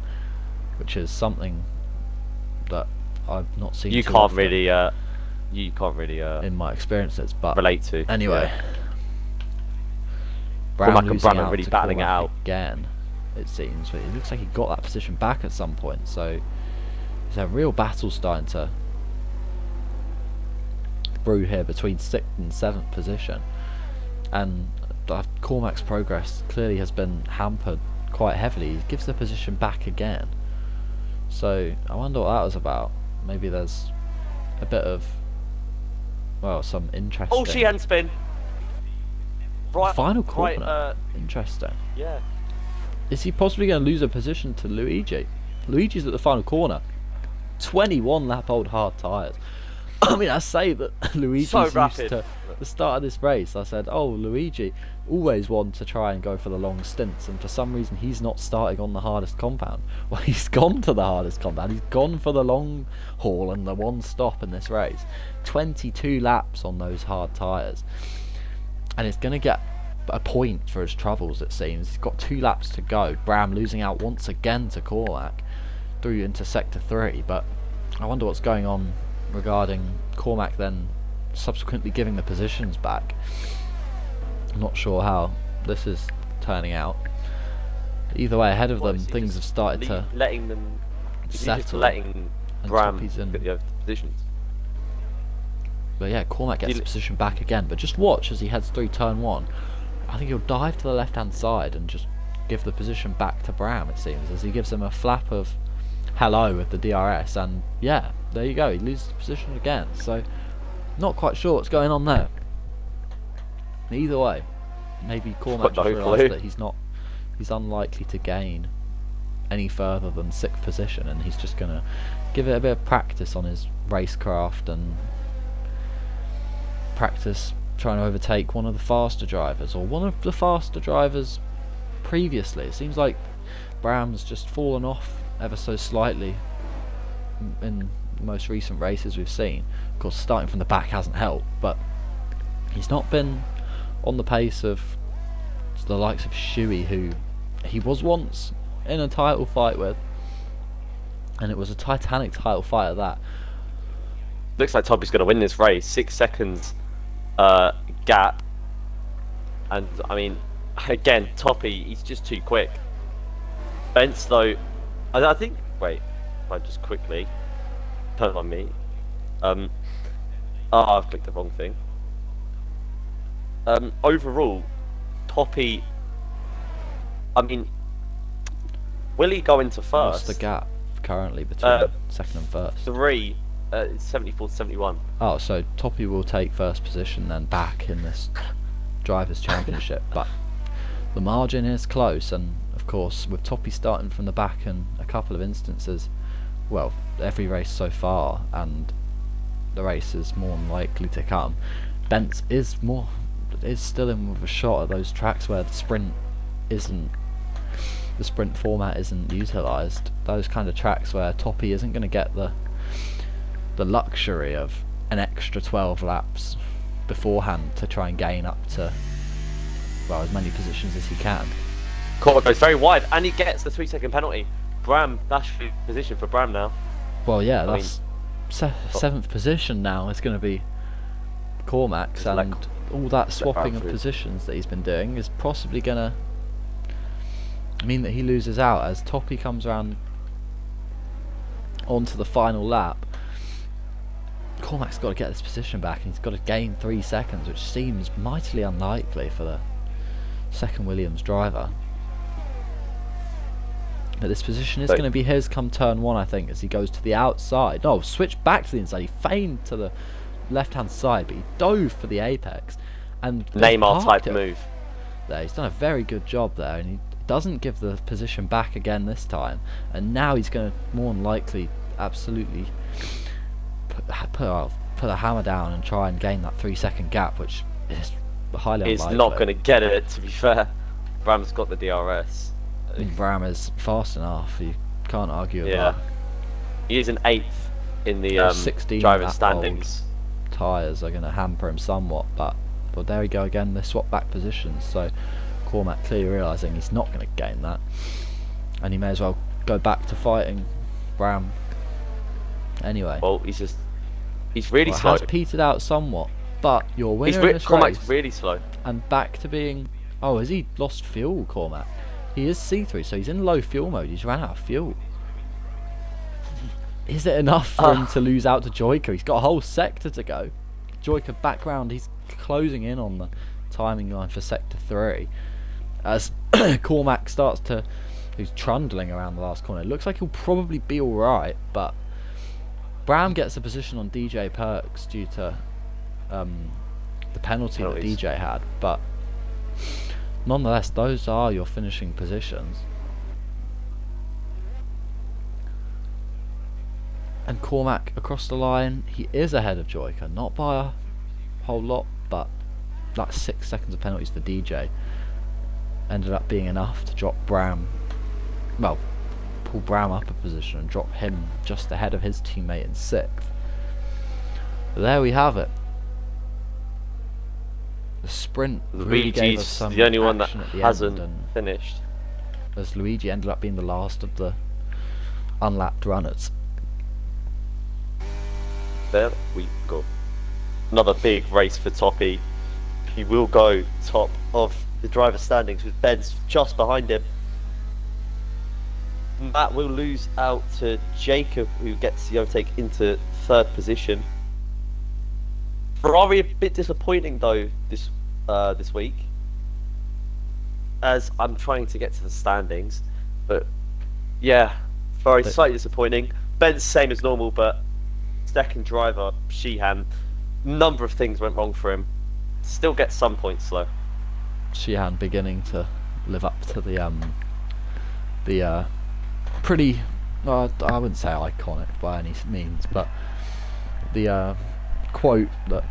Speaker 1: which is something that I've not seen.
Speaker 2: You can't really
Speaker 1: in my experiences, but
Speaker 2: relate to.
Speaker 1: Anyway,
Speaker 2: yeah.
Speaker 1: Bram losing out
Speaker 2: really
Speaker 1: to
Speaker 2: battling it
Speaker 1: Cormac
Speaker 2: out
Speaker 1: again. It seems, but it looks like he got that position back at some point. So there's a real battle starting to brew here between 6th and 7th position, and Cormac's progress clearly has been hampered quite heavily. He gives the position back again, so I wonder what that was about. Maybe there's a bit of, well, some interesting.
Speaker 2: Oh, Sheehan spin. Right,
Speaker 1: final corner.
Speaker 2: Right,
Speaker 1: interesting.
Speaker 2: Yeah.
Speaker 1: Is he possibly going to lose a position to Luigi? Luigi's at the final corner. 21 lap old hard tyres. I mean, I say that Luigi's
Speaker 2: so
Speaker 1: used to the start of this race. I said, oh, Luigi always wanted to try and go for the long stints, and for some reason he's not starting on the hardest compound. Well, he's gone to the hardest compound. He's gone for the long haul and the one stop in this race. 22 laps on those hard tyres, and it's going to get a point for his troubles, it seems. He's got 2 laps to go. Bram losing out once again to Cormac through into sector 3, but I wonder what's going on regarding Cormac then subsequently giving the positions back. I'm not sure how this is turning out. Either way, ahead of them, things have started to
Speaker 2: letting them
Speaker 1: settle.
Speaker 2: Letting Bram get the positions.
Speaker 1: But yeah, Cormac gets the position back again. But just watch as he heads through turn 1. I think he'll dive to the left-hand side and just give the position back to Bram, it seems, as he gives him a flap of hello with the DRS, and yeah, there you go, he loses the position again. So not quite sure what's going on there. Either way, maybe Cormac just realised that he's unlikely to gain any further than 6th position, and he's just gonna give it a bit of practice on his racecraft and practice trying to overtake one of the faster drivers, or one of the faster drivers previously. It seems like Bram's just fallen off ever so slightly in the most recent races we've seen. Of course, starting from the back hasn't helped, but he's not been on the pace of the likes of Shuey, who he was once in a title fight with, and it was a titanic title fight at that.
Speaker 2: Looks like Toppy's going to win this race. 6 seconds gap, and I mean, again, Toppy, he's just too quick. Bence though, I think, wait, if I just quickly turn on me, I've clicked the wrong thing. Overall, Toppy, I mean, Will he go into
Speaker 1: What's the
Speaker 2: first?
Speaker 1: gap currently between second and first?
Speaker 2: 3, 74 to 71.
Speaker 1: Oh, so Toppy will take first position then back in this Drivers' Championship, but the margin is close, and of course with Toppy starting from the back in a couple of instances, well, every race so far, and the race is more than likely to come, Bence is still in with a shot at those tracks where the sprint format isn't utilised. Those kind of tracks where Toppy isn't going to get the luxury of an extra 12 laps beforehand to try and gain up to, well, as many positions as he can.
Speaker 2: Court goes very wide, and he gets the 3-second penalty. Bram, that's position for Bram now.
Speaker 1: Well, yeah, that's seventh position now. It's going to be Cormac's, and all that swapping of positions that he's been doing is possibly going to mean that he loses out as Toppy comes around onto the final lap. Cormac's got to get this position back, and he's got to gain 3 seconds, which seems mightily unlikely for the second Williams driver. But this position is going to be his come turn 1, I think, as he goes to the outside. No, switch back to the inside. He feigned to the left-hand side, but he dove for the apex. And
Speaker 2: Neymar-type move.
Speaker 1: There, he's done a very good job there, and he doesn't give the position back again this time. And now he's going to more than likely absolutely put a hammer down and try and gain that 3-second gap, which is highly unlikely.
Speaker 2: He's not going to get it, to be fair. Bram's got the DRS.
Speaker 1: Bram is fast enough, you can't argue with that.
Speaker 2: He is an 8th in the
Speaker 1: 16
Speaker 2: driver's standings.
Speaker 1: Tyres are going to hamper him somewhat, but well, there we go again, they swap back positions, so Cormac clearly realising he's not going to gain that, and he may as well go back to fighting Bram anyway.
Speaker 2: Well, he's really slow.
Speaker 1: Has petered out somewhat, but your winner in this
Speaker 2: Cormac's
Speaker 1: race,
Speaker 2: really slow.
Speaker 1: and back to being, oh, has he lost fuel, Cormac? He is C3, so he's in low fuel mode. He's ran out of fuel. Is it enough for him to lose out to Joyka? He's got a whole sector to go. Joyka background, he's closing in on the timing line for sector 3. As Cormac starts to, he's trundling around the last corner. It looks like he'll probably be alright, but Bram gets a position on DJ Perks due to the penalty that DJ had, but nonetheless, those are your finishing positions. And Cormac across the line, he is ahead of Joyka, not by a whole lot, but that 6 seconds of penalties for DJ ended up being enough to drop Bram, well, pull Bram up a position and drop him just ahead of his teammate in 6th. But there we have it. The sprint really gave us some
Speaker 2: the only one that
Speaker 1: action at the
Speaker 2: hasn't
Speaker 1: end, and
Speaker 2: finished.
Speaker 1: as Luigi ended up being the last of the unlapped runners.
Speaker 2: There we go. Another big race for Toppy. He will go top of the driver's standings with Benz just behind him. Matt will lose out to Jacob, who gets the overtake into 3rd position. Ferrari a bit disappointing though this week, as I'm trying to get to the standings, but yeah, Ferrari slightly disappointing. Ben's same as normal, but second driver Sheehan, number of things went wrong for him. Still gets some points though.
Speaker 1: Sheehan beginning to live up to the pretty, I wouldn't say iconic by any means, but the quote that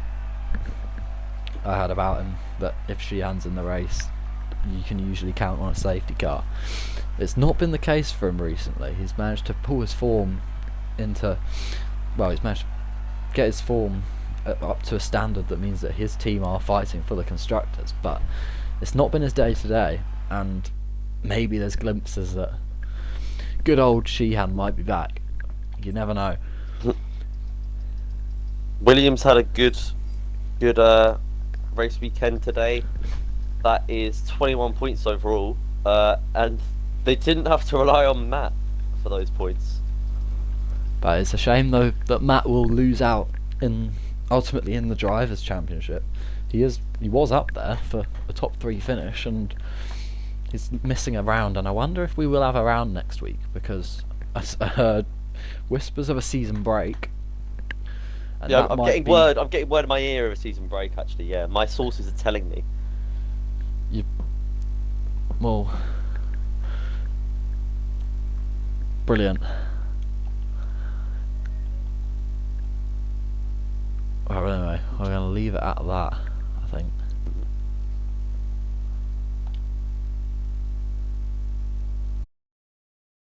Speaker 1: I had about him, that if Sheehan's in the race, you can usually count on a safety car. It's not been the case for him recently. He's managed to pull his form into, well, he's managed to get his form up to a standard that means that his team are fighting for the constructors, but it's not been his day today, and maybe there's glimpses that good old Sheehan might be back. You never know.
Speaker 2: Williams had a good race weekend today. That is 21 points overall, and they didn't have to rely on Matt for those points.
Speaker 1: But it's a shame though that Matt will lose out ultimately in the Drivers' Championship. He was up there for a top 3 finish, and He's missing a round, and I wonder if we will have a round next week, because I heard whispers of a season break. And
Speaker 2: Yeah,
Speaker 1: that
Speaker 2: I'm
Speaker 1: might
Speaker 2: getting
Speaker 1: be,
Speaker 2: word. I'm getting word in my ear of a season break. Actually, yeah, my sources are telling me.
Speaker 1: Well, brilliant. Well, anyway, we're going to leave it at that.